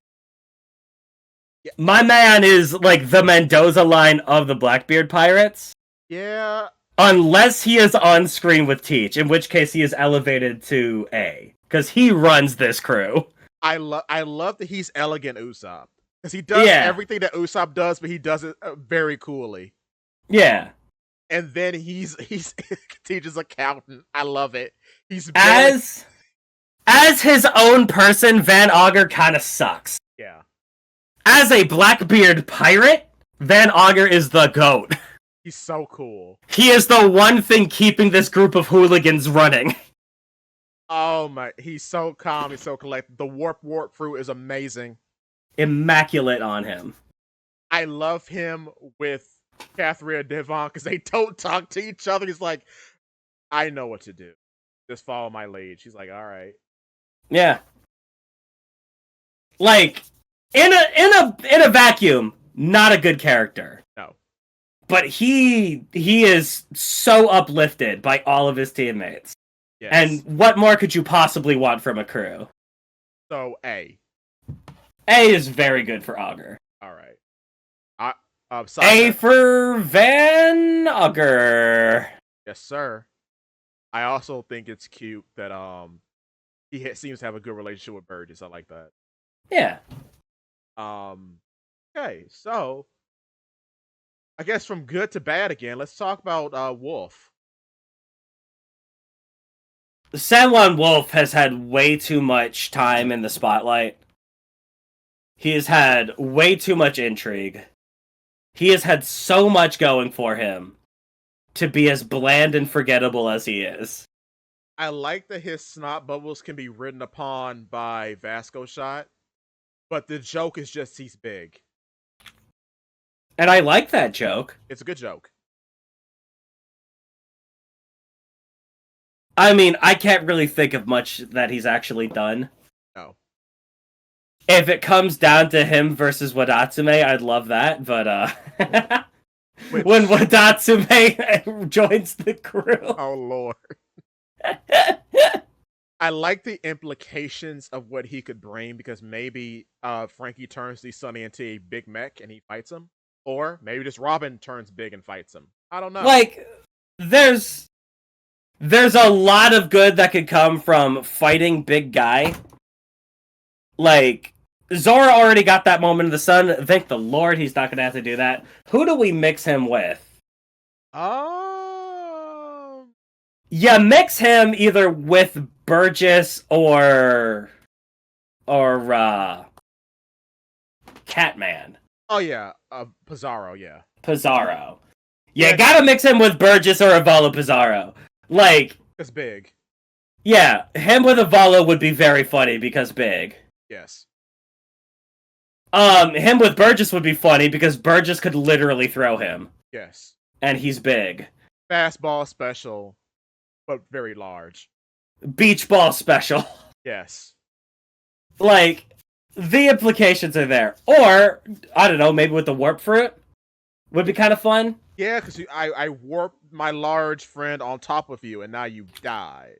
Speaker 2: Yeah.
Speaker 1: My man is like the Mendoza line of the Blackbeard pirates.
Speaker 2: Yeah.
Speaker 1: Unless he is on screen with Teach, in which case he is elevated to A. Because he runs this crew. I
Speaker 2: love that he's elegant Usopp. Because he does everything that Usopp does, but he does it very coolly.
Speaker 1: Yeah.
Speaker 2: And then he's Teach's accountant. I love it. He's
Speaker 1: as his own person, Van Augur kind of sucks.
Speaker 2: Yeah.
Speaker 1: As a Blackbeard pirate, Van Augur is the GOAT.
Speaker 2: He's so cool.
Speaker 1: He is the one thing keeping this group of hooligans running.
Speaker 2: Oh my, he's so calm, he's so collected. The warp fruit is amazing.
Speaker 1: Immaculate on him.
Speaker 2: I love him with Catherine Devon because they don't talk to each other. He's like, I know what to do. Just follow my lead. She's like, all right.
Speaker 1: Yeah. Like, in a vacuum, not a good character.
Speaker 2: No.
Speaker 1: But he is so uplifted by all of his teammates. Yes. And what more could you possibly want from a crew?
Speaker 2: So A.
Speaker 1: A is very good for Augur.
Speaker 2: All right.
Speaker 1: A for Van Augur.
Speaker 2: Yes, sir. I also think it's cute that he seems to have a good relationship with Burgess. I like that.
Speaker 1: Yeah.
Speaker 2: Okay, so I guess from good to bad again. Let's talk about Wolf.
Speaker 1: Sanwan Wolf has had way too much time in the spotlight. He has had way too much intrigue. He has had so much going for him to be as bland and forgettable as he is.
Speaker 2: I like that his snot bubbles can be ridden upon by Vasco Shot, but the joke is just he's big.
Speaker 1: And I like that joke.
Speaker 2: It's a good joke.
Speaker 1: I mean, I can't really think of much that he's actually done.
Speaker 2: No.
Speaker 1: If it comes down to him versus Wadatsume, I'd love that, but when Wadatsume joins the crew.
Speaker 2: Oh Lord. I like the implications of what he could bring, because maybe Frankie turns the Sunny into a big mech and he fights him. Or maybe just Robin turns big and fights him. I don't know.
Speaker 1: Like, there's a lot of good that could come from fighting Big Guy. Like, Zora already got that moment in the sun. Thank the Lord he's not going to have to do that. Who do we mix him with? Yeah, mix him either with Burgess or Catman.
Speaker 2: Oh yeah, Pizarro, yeah.
Speaker 1: Pizarro. Yeah, gotta mix him with Burgess or Avalo Pizarro. Like,
Speaker 2: it's big.
Speaker 1: Yeah, him with Avalo would be very funny because big.
Speaker 2: Yes.
Speaker 1: Him with Burgess would be funny because Burgess could literally throw him.
Speaker 2: Yes.
Speaker 1: And he's big.
Speaker 2: Fastball special, but very large.
Speaker 1: Beach ball special.
Speaker 2: Yes.
Speaker 1: Like, the implications are there. Or, I don't know, maybe with the warp fruit would be kind of fun.
Speaker 2: Yeah, because I warped my large friend on top of you, and now you die.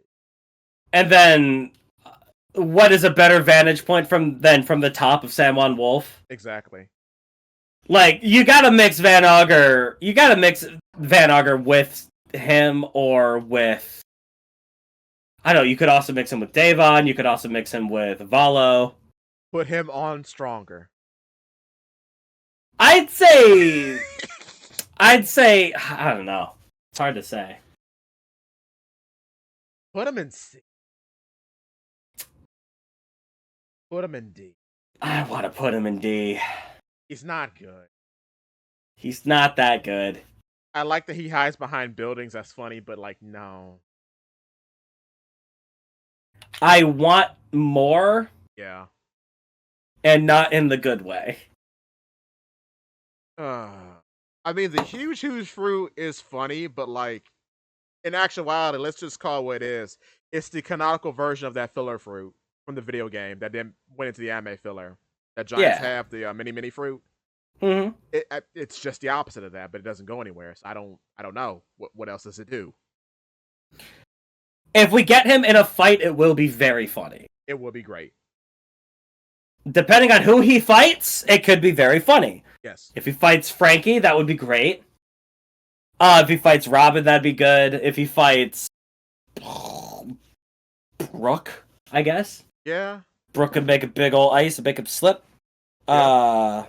Speaker 1: And then, what is a better vantage point from the top of Sanwan Wolf?
Speaker 2: Exactly.
Speaker 1: Like, you gotta mix Van Augur. You gotta mix Van Augur with him or with, I don't know, you could also mix him with Davon. You could also mix him with Valo.
Speaker 2: Put him on stronger.
Speaker 1: I'd say, I don't know. It's hard to say.
Speaker 2: Put him in C. Put him in D.
Speaker 1: I want to put him in D.
Speaker 2: He's not good.
Speaker 1: He's not that good.
Speaker 2: I like that he hides behind buildings. That's funny, but like, no.
Speaker 1: I want more.
Speaker 2: Yeah.
Speaker 1: And not in the good way.
Speaker 2: I mean, the huge fruit is funny, but like, in actuality, let's just call it what it is. It's the canonical version of that filler fruit from the video game that then went into the anime filler. That giants have the mini fruit.
Speaker 1: Mm-hmm.
Speaker 2: It's just the opposite of that, but it doesn't go anywhere. So I don't know what else does it do.
Speaker 1: If we get him in a fight, it will be very funny.
Speaker 2: It will be great.
Speaker 1: Depending on who he fights, it could be very funny.
Speaker 2: Yes.
Speaker 1: If he fights Frankie, that would be great. If he fights Robin, that'd be good. If he fights Brooke, I guess.
Speaker 2: Yeah.
Speaker 1: Brooke could make a big ol' ice and make him slip.
Speaker 2: Yeah.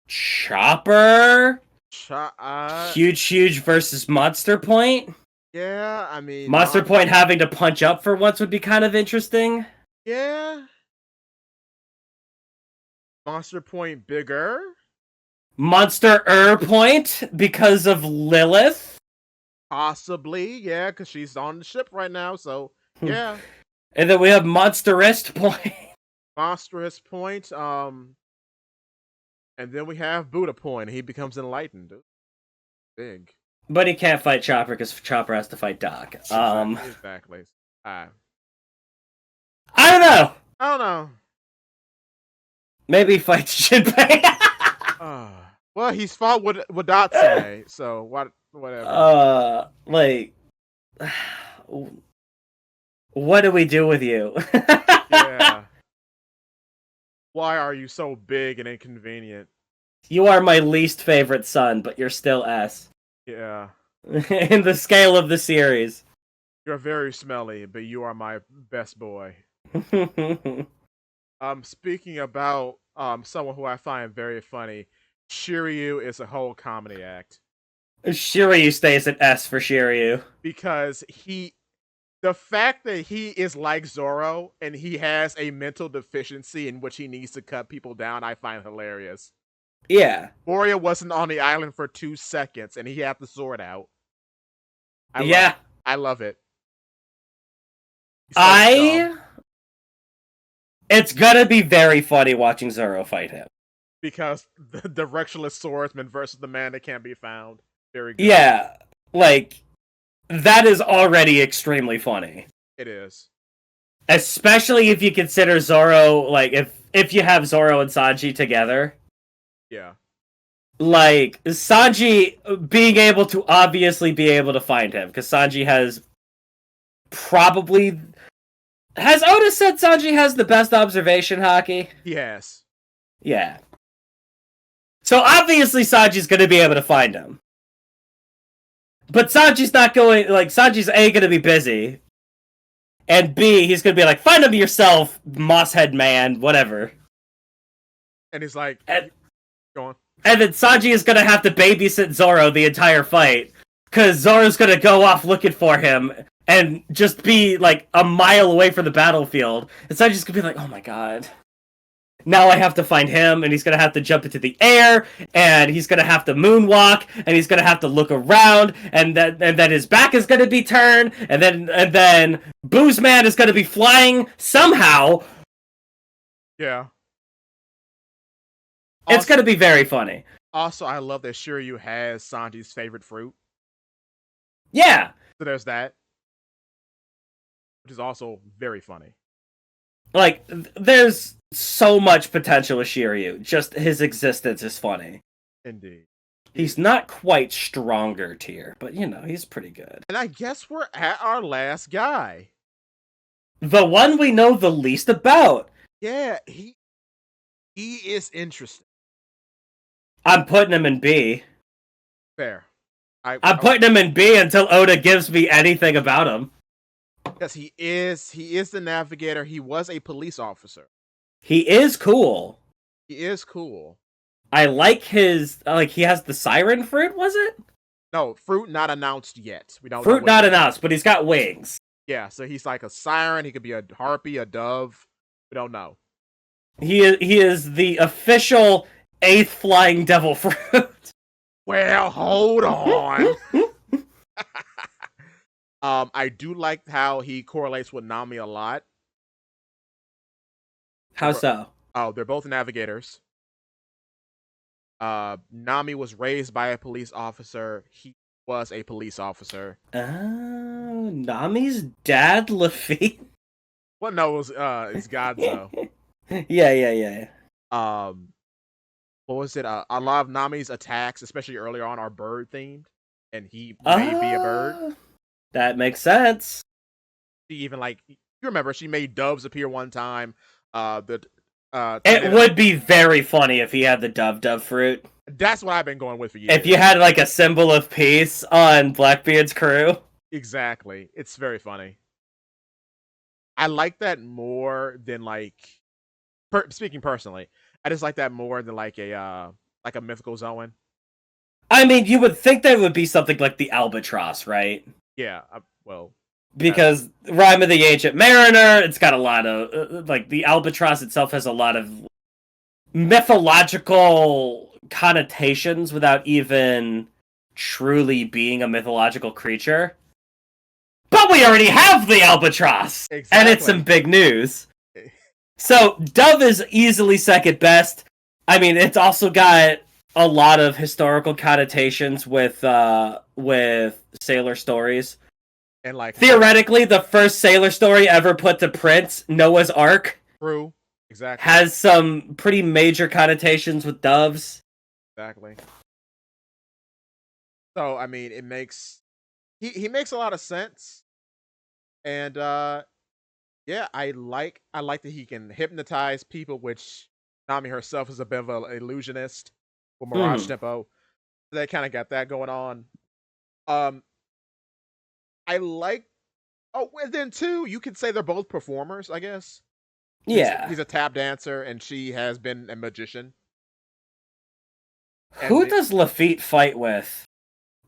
Speaker 1: Chopper. Huge versus Monster Point.
Speaker 2: Yeah, I mean,
Speaker 1: Monster Point having to punch up for once would be kind of interesting.
Speaker 2: Yeah. Monster Point bigger.
Speaker 1: Monster Point because of Lilith.
Speaker 2: Possibly, yeah, because she's on the ship right now, so yeah.
Speaker 1: And then we have Monsterist Point.
Speaker 2: Monstrous Point, and then we have Buddha Point. He becomes enlightened. Big.
Speaker 1: But he can't fight Chopper because Chopper has to fight Doc.
Speaker 2: Exactly.
Speaker 1: I don't know. Maybe he fights Jinbei.
Speaker 2: Well, he's fought with Datsune, so whatever.
Speaker 1: What do we do with you?
Speaker 2: Yeah. Why are you so big and inconvenient?
Speaker 1: You are my least favorite son, but you're still S.
Speaker 2: Yeah.
Speaker 1: In the scale of the series.
Speaker 2: You're very smelly, but you are my best boy. Speaking about someone who I find very funny, Shiryu is a whole comedy act.
Speaker 1: Shiryu stays at S for Shiryu.
Speaker 2: Because the fact that he is like Zoro and he has a mental deficiency in which he needs to cut people down, I find hilarious.
Speaker 1: Yeah.
Speaker 2: Moria wasn't on the island for 2 seconds and he had the sword out. I love it. So
Speaker 1: It's gonna be very funny watching Zoro fight him.
Speaker 2: because the directionless swordsman versus the man that can't be found. Very good.
Speaker 1: Yeah. Like, that is already extremely funny.
Speaker 2: It is.
Speaker 1: Especially if you consider Zoro, like, if you have Zoro and Sanji together.
Speaker 2: Yeah.
Speaker 1: Like, Sanji being able to obviously be able to find him, because Sanji has probably... Has Oda said Sanji has the best observation hockey?
Speaker 2: He has.
Speaker 1: Yeah. So obviously Sanji's going to be able to find him. But Sanji's not going... Like, Sanji's A, going to be busy. And B, he's going to be like, find him yourself, Mosshead man, whatever.
Speaker 2: And he's like, go on.
Speaker 1: And then Sanji is going to have to babysit Zoro the entire fight. Because Zoro's going to go off looking for him and just be, like, a mile away from the battlefield. And Sanji's going to be like, oh my god. Now I have to find him, and he's going to have to jump into the air, and he's going to have to moonwalk, and he's going to have to look around, and then his back is going to be turned, and then Booze Man is going to be flying somehow.
Speaker 2: Yeah.
Speaker 1: It's going to be very funny.
Speaker 2: Also, I love that Shiryu has Sanji's favorite fruit.
Speaker 1: Yeah.
Speaker 2: So there's that. Which is also very funny.
Speaker 1: Like, there's so much potential with Shiryu. Just his existence is funny.
Speaker 2: Indeed.
Speaker 1: He's not quite stronger tier, but, you know, he's pretty good.
Speaker 2: And I guess we're at our last guy.
Speaker 1: The one we know the least about.
Speaker 2: Yeah, he is interesting.
Speaker 1: I'm putting him in B.
Speaker 2: Fair.
Speaker 1: I'm putting him in B until Oda gives me anything about him.
Speaker 2: Because he is the navigator. He was a police officer.
Speaker 1: He is cool.
Speaker 2: He is cool.
Speaker 1: I like his, like, he has the siren fruit, was it?
Speaker 2: No, fruit not announced yet. We don't
Speaker 1: Fruit
Speaker 2: know
Speaker 1: not announced, but he's got wings.
Speaker 2: Yeah, so he's like a siren. He could be a harpy, a dove. We don't know.
Speaker 1: He is the official 8th flying devil fruit.
Speaker 2: Well, hold on. I do like how he correlates with Nami a lot.
Speaker 1: How so?
Speaker 2: Oh, they're both navigators. Nami was raised by a police officer. He was a police officer.
Speaker 1: Oh, Nami's dad, Lafitte?
Speaker 2: Well, no, it's Godzo.
Speaker 1: Yeah.
Speaker 2: What was it? A lot of Nami's attacks, especially earlier on, are bird themed, and he may be a bird.
Speaker 1: That makes sense.
Speaker 2: She even you remember she made doves appear one time.
Speaker 1: It would be very funny if he had the dove fruit.
Speaker 2: That's what I've been going with for years.
Speaker 1: If you had like a symbol of peace on Blackbeard's crew.
Speaker 2: Exactly. It's very funny. I like that more than speaking personally, I just like that more than a mythical Zoan.
Speaker 1: I mean, you would think that would be something like the albatross, right?
Speaker 2: Yeah, well,
Speaker 1: because Rhyme of the Ancient Mariner, it's got a lot of the albatross itself has a lot of mythological connotations without even truly being a mythological creature. But we already have the albatross,
Speaker 2: exactly.
Speaker 1: And it's some big news. So Dove is easily second best. I mean, it's also got a lot of historical connotations with sailor stories.
Speaker 2: And
Speaker 1: theoretically, the first sailor story ever put to print, Noah's Ark,
Speaker 2: true, exactly,
Speaker 1: has some pretty major connotations with doves.
Speaker 2: Exactly. So I mean, it makes he makes a lot of sense, and Yeah, I like that he can hypnotize people, which Nami herself is a bit of an illusionist with Mirage
Speaker 1: Hmm.
Speaker 2: Tempo. They kind of got that going on. Um, I like. Oh, and then too, you could say they're both performers. I guess
Speaker 1: Yeah.
Speaker 2: he's a tap dancer, and she has been a magician. And
Speaker 1: Who does Lafitte fight with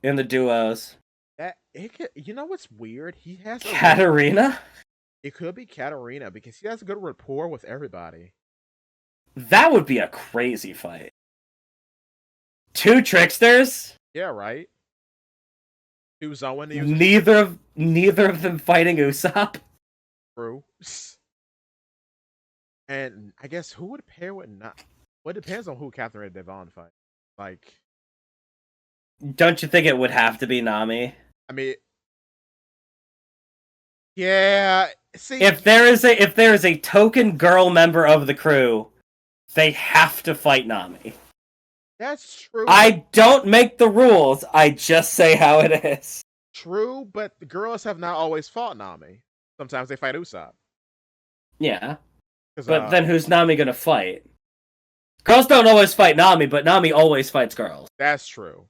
Speaker 1: in the duos?
Speaker 2: you know what's weird? He has a
Speaker 1: Katarina?
Speaker 2: It could be Katarina because he has a good rapport with everybody.
Speaker 1: That would be a crazy fight. Two tricksters?
Speaker 2: Yeah, right. Who's Owen?
Speaker 1: Neither of them fighting Usopp?
Speaker 2: True. And I guess who would pair with not? Well, it depends on who Catherine and Devon fight. Like,
Speaker 1: Don't you think it would have to be Nami?
Speaker 2: I mean, yeah. See,
Speaker 1: If there is a token girl member of the crew, they have to fight Nami.
Speaker 2: that's true.
Speaker 1: I don't make the rules, I just say how it is.
Speaker 2: True, but the girls have not always fought Nami. Sometimes they fight Usopp.
Speaker 1: Yeah.
Speaker 2: 'Cause,
Speaker 1: But then who's Nami gonna fight? Girls don't always fight Nami, but Nami always fights girls.
Speaker 2: that's true.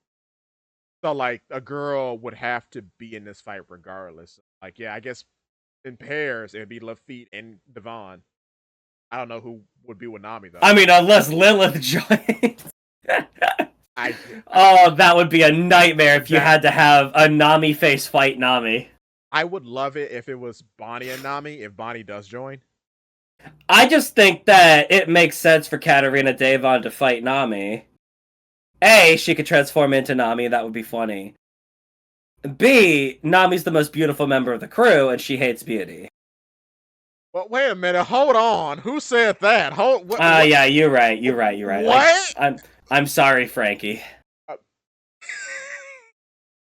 Speaker 2: So, like, a girl would have to be in this fight regardless. Like, yeah, I guess in pairs it would be Lafitte and Devon. I don't know who would be with Nami though.
Speaker 1: I mean, unless Lilith joins. Oh, that would be a nightmare if you had to have a Nami face fight Nami.
Speaker 2: I would love it if it was Bonnie and Nami, if Bonnie does join.
Speaker 1: I just think that it makes sense for Katarina Devon to fight Nami. A, she could transform into Nami, that would be funny. B, Nami's the most beautiful member of the crew, and she hates beauty.
Speaker 2: Well, wait a minute, hold on. Who said that? What?
Speaker 1: Yeah, you're right.
Speaker 2: What?
Speaker 1: I'm sorry, Frankie.
Speaker 2: I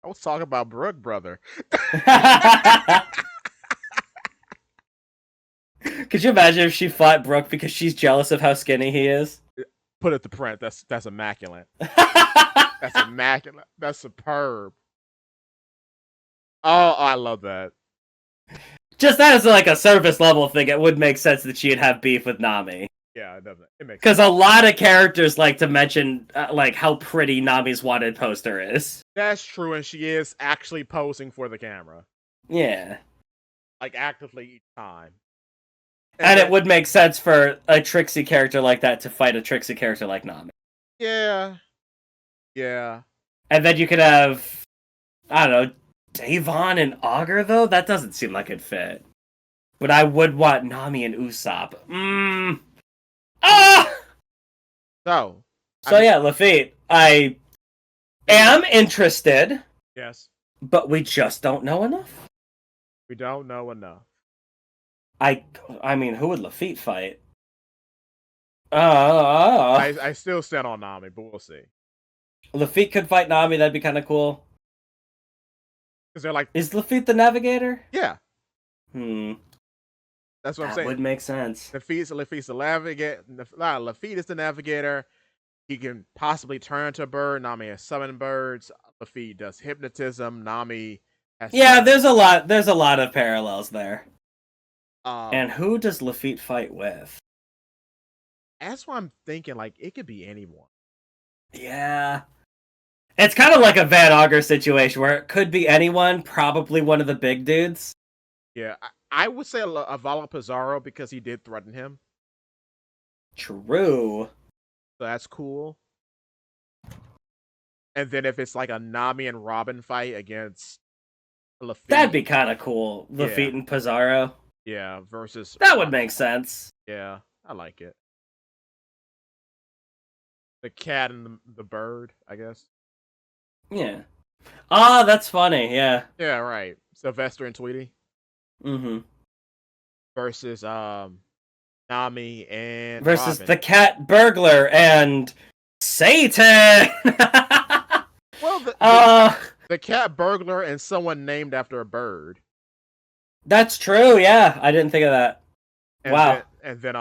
Speaker 2: was talking about Brooke, brother.
Speaker 1: Could you imagine if she fought Brooke because she's jealous of how skinny he is?
Speaker 2: Put it to print. That's immaculate. That's immaculate. That's superb. Oh, I love that.
Speaker 1: Just that as like a surface level thing, it would make sense that she'd have beef with Nami.
Speaker 2: Yeah, it doesn't. It makes
Speaker 1: because a lot of characters like to mention like how pretty Nami's wanted poster is.
Speaker 2: That's true, and she is actually posing for the camera.
Speaker 1: Yeah,
Speaker 2: like actively each time.
Speaker 1: And it would make sense for a Trixie character like that to fight a Trixie character like Nami.
Speaker 2: Yeah. Yeah.
Speaker 1: And then you could have, I don't know, Davon and Augur, though? That doesn't seem like it'd fit. But I would want Nami and Usopp. Ah!
Speaker 2: So
Speaker 1: yeah, Lafitte. I am interested.
Speaker 2: Yes.
Speaker 1: But we just don't know enough.
Speaker 2: We don't know enough.
Speaker 1: I mean, who would Lafitte fight?
Speaker 2: I still stand on Nami, but we'll see.
Speaker 1: Lafitte could fight Nami, that'd be kind of cool.
Speaker 2: Is there like...
Speaker 1: Is Lafitte the Navigator?
Speaker 2: Yeah.
Speaker 1: That's
Speaker 2: what I'm saying.
Speaker 1: That would make sense.
Speaker 2: Lafitte's the Navigator. Lafitte is the Navigator. He can possibly turn into a bird. Nami has summoned birds. Lafitte does hypnotism. Nami has...
Speaker 1: Yeah, there's a lot of parallels there. And who does Lafitte fight with?
Speaker 2: That's what I'm thinking. Like, it could be anyone.
Speaker 1: Yeah. It's kind of like a Van Augur situation where it could be anyone, probably one of the big dudes.
Speaker 2: Yeah, I would say Avala Pizarro because he did threaten him.
Speaker 1: True.
Speaker 2: So that's cool. And then if it's like a Nami and Robin fight against Lafitte.
Speaker 1: That'd be kind of cool. Lafitte and Pizarro.
Speaker 2: Yeah, versus...
Speaker 1: That would make sense.
Speaker 2: Yeah, I like it. The cat and the bird, I guess.
Speaker 1: Yeah. Ah, that's funny, yeah.
Speaker 2: Yeah, right. Sylvester and Tweety.
Speaker 1: Mm-hmm.
Speaker 2: Versus Nami and
Speaker 1: versus
Speaker 2: Robin.
Speaker 1: The cat burglar and Satan.
Speaker 2: Well, the cat burglar and someone named after a bird.
Speaker 1: That's true, yeah. I didn't think of that. Wow.
Speaker 2: And then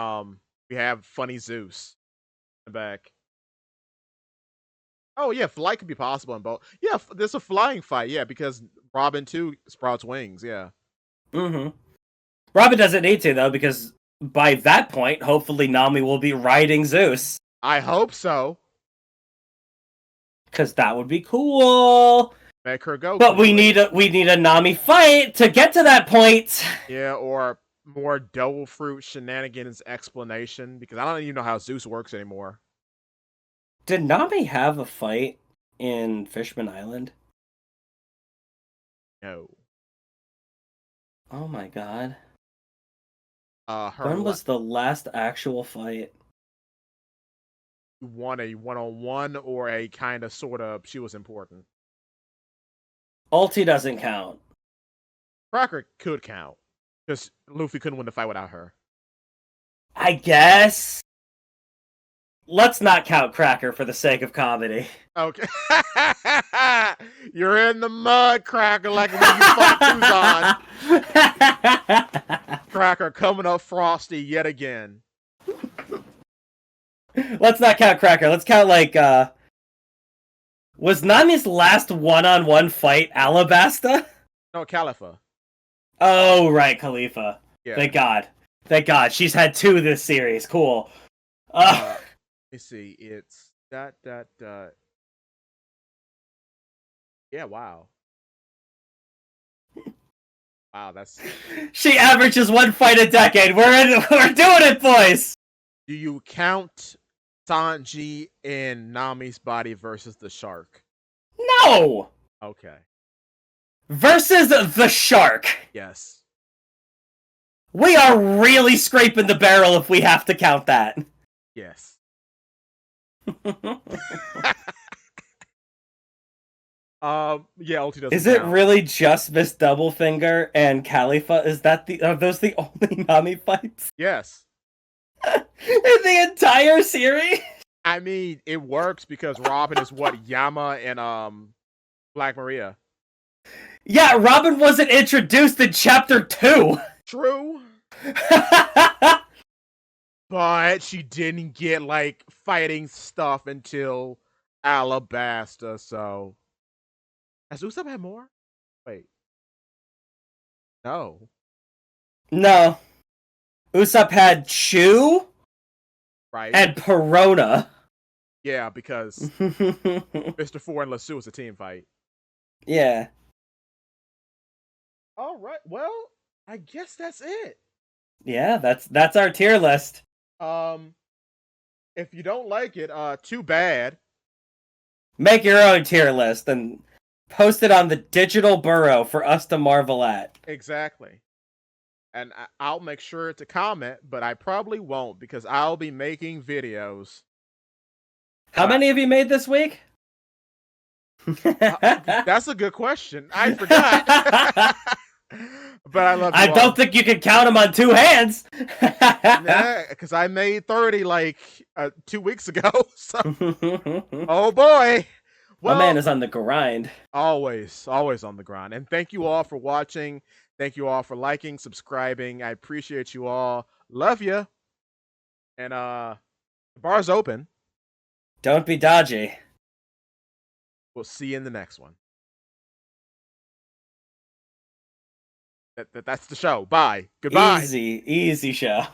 Speaker 2: we have Funny Zeus in the back. Oh yeah, flight could be possible in both. Yeah, there's a flying fight, yeah, because Robin too sprouts wings, yeah.
Speaker 1: Mm-hmm. Robin doesn't need to, though, because by that point, hopefully Nami will be riding Zeus.
Speaker 2: I hope so.
Speaker 1: Because that would be cool.
Speaker 2: Make her go.
Speaker 1: But
Speaker 2: quickly.
Speaker 1: we need a Nami fight to get to that point.
Speaker 2: Yeah, or more devil fruit shenanigans explanation, because I don't even know how Zeus works anymore.
Speaker 1: Did Nami have a fight in Fishman Island?
Speaker 2: No.
Speaker 1: Oh my god.
Speaker 2: Her
Speaker 1: When was the last actual fight?
Speaker 2: won a one-on-one or a kind of sort of she was important.
Speaker 1: Ulti doesn't count.
Speaker 2: Cracker could count because Luffy couldn't win the fight without her.
Speaker 1: I guess. Let's not count Cracker for the sake of comedy.
Speaker 2: Okay. You're in the mud, Cracker, like when you fought Tuzan. Cracker coming up frosty yet again.
Speaker 1: Let's not count Cracker. Let's count, like, was Nami's last one-on-one fight Alabasta?
Speaker 2: No, Khalifa.
Speaker 1: Oh, right, Khalifa.
Speaker 2: Yeah.
Speaker 1: Thank God. Thank God. She's had 2 this series. Cool.
Speaker 2: Let me see. It's ... Yeah, wow. Wow, that's...
Speaker 1: She averages 1 fight a decade. We're doing it, boys!
Speaker 2: Do you count Sanji in Nami's body versus the shark?
Speaker 1: No!
Speaker 2: Okay.
Speaker 1: Versus the shark.
Speaker 2: Yes.
Speaker 1: We are really scraping the barrel if we have to count that.
Speaker 2: Yes. Yeah, Ulti doesn't
Speaker 1: Is it
Speaker 2: count.
Speaker 1: really just Miss Doublefinger and Khalifa? Are those the only Nami fights?
Speaker 2: Yes.
Speaker 1: In the entire series?
Speaker 2: I mean, it works because Robin is what, Yama and Black Maria.
Speaker 1: Yeah, Robin wasn't introduced in chapter 2.
Speaker 2: True. But she didn't get like fighting stuff until Alabasta, so has Usopp had more? Wait. No.
Speaker 1: No. Usopp had Chu
Speaker 2: Right.
Speaker 1: and Perona.
Speaker 2: Yeah, because Mr. Four and Lasso is a team fight.
Speaker 1: Yeah.
Speaker 2: All right. Well, I guess that's it.
Speaker 1: Yeah, that's our tier list.
Speaker 2: If you don't like it, too bad.
Speaker 1: Make your own tier list and post it on the digital burrow for us to marvel at.
Speaker 2: Exactly. And I'll make sure to comment, but I probably won't because I'll be making videos.
Speaker 1: How many have you made this week?
Speaker 2: That's a good question. I forgot. But I love you
Speaker 1: I
Speaker 2: all.
Speaker 1: don't think you can count them on 2 hands.
Speaker 2: Nah, because I made 30 like 2 weeks ago. So. Oh boy. Well,
Speaker 1: my man is on the grind.
Speaker 2: Always on the grind. And thank you all for watching. Thank you all for liking, subscribing. I appreciate you all. Love you. And the bar's open.
Speaker 1: Don't be dodgy.
Speaker 2: We'll see you in the next one. That's the show. Bye. Goodbye.
Speaker 1: Easy show.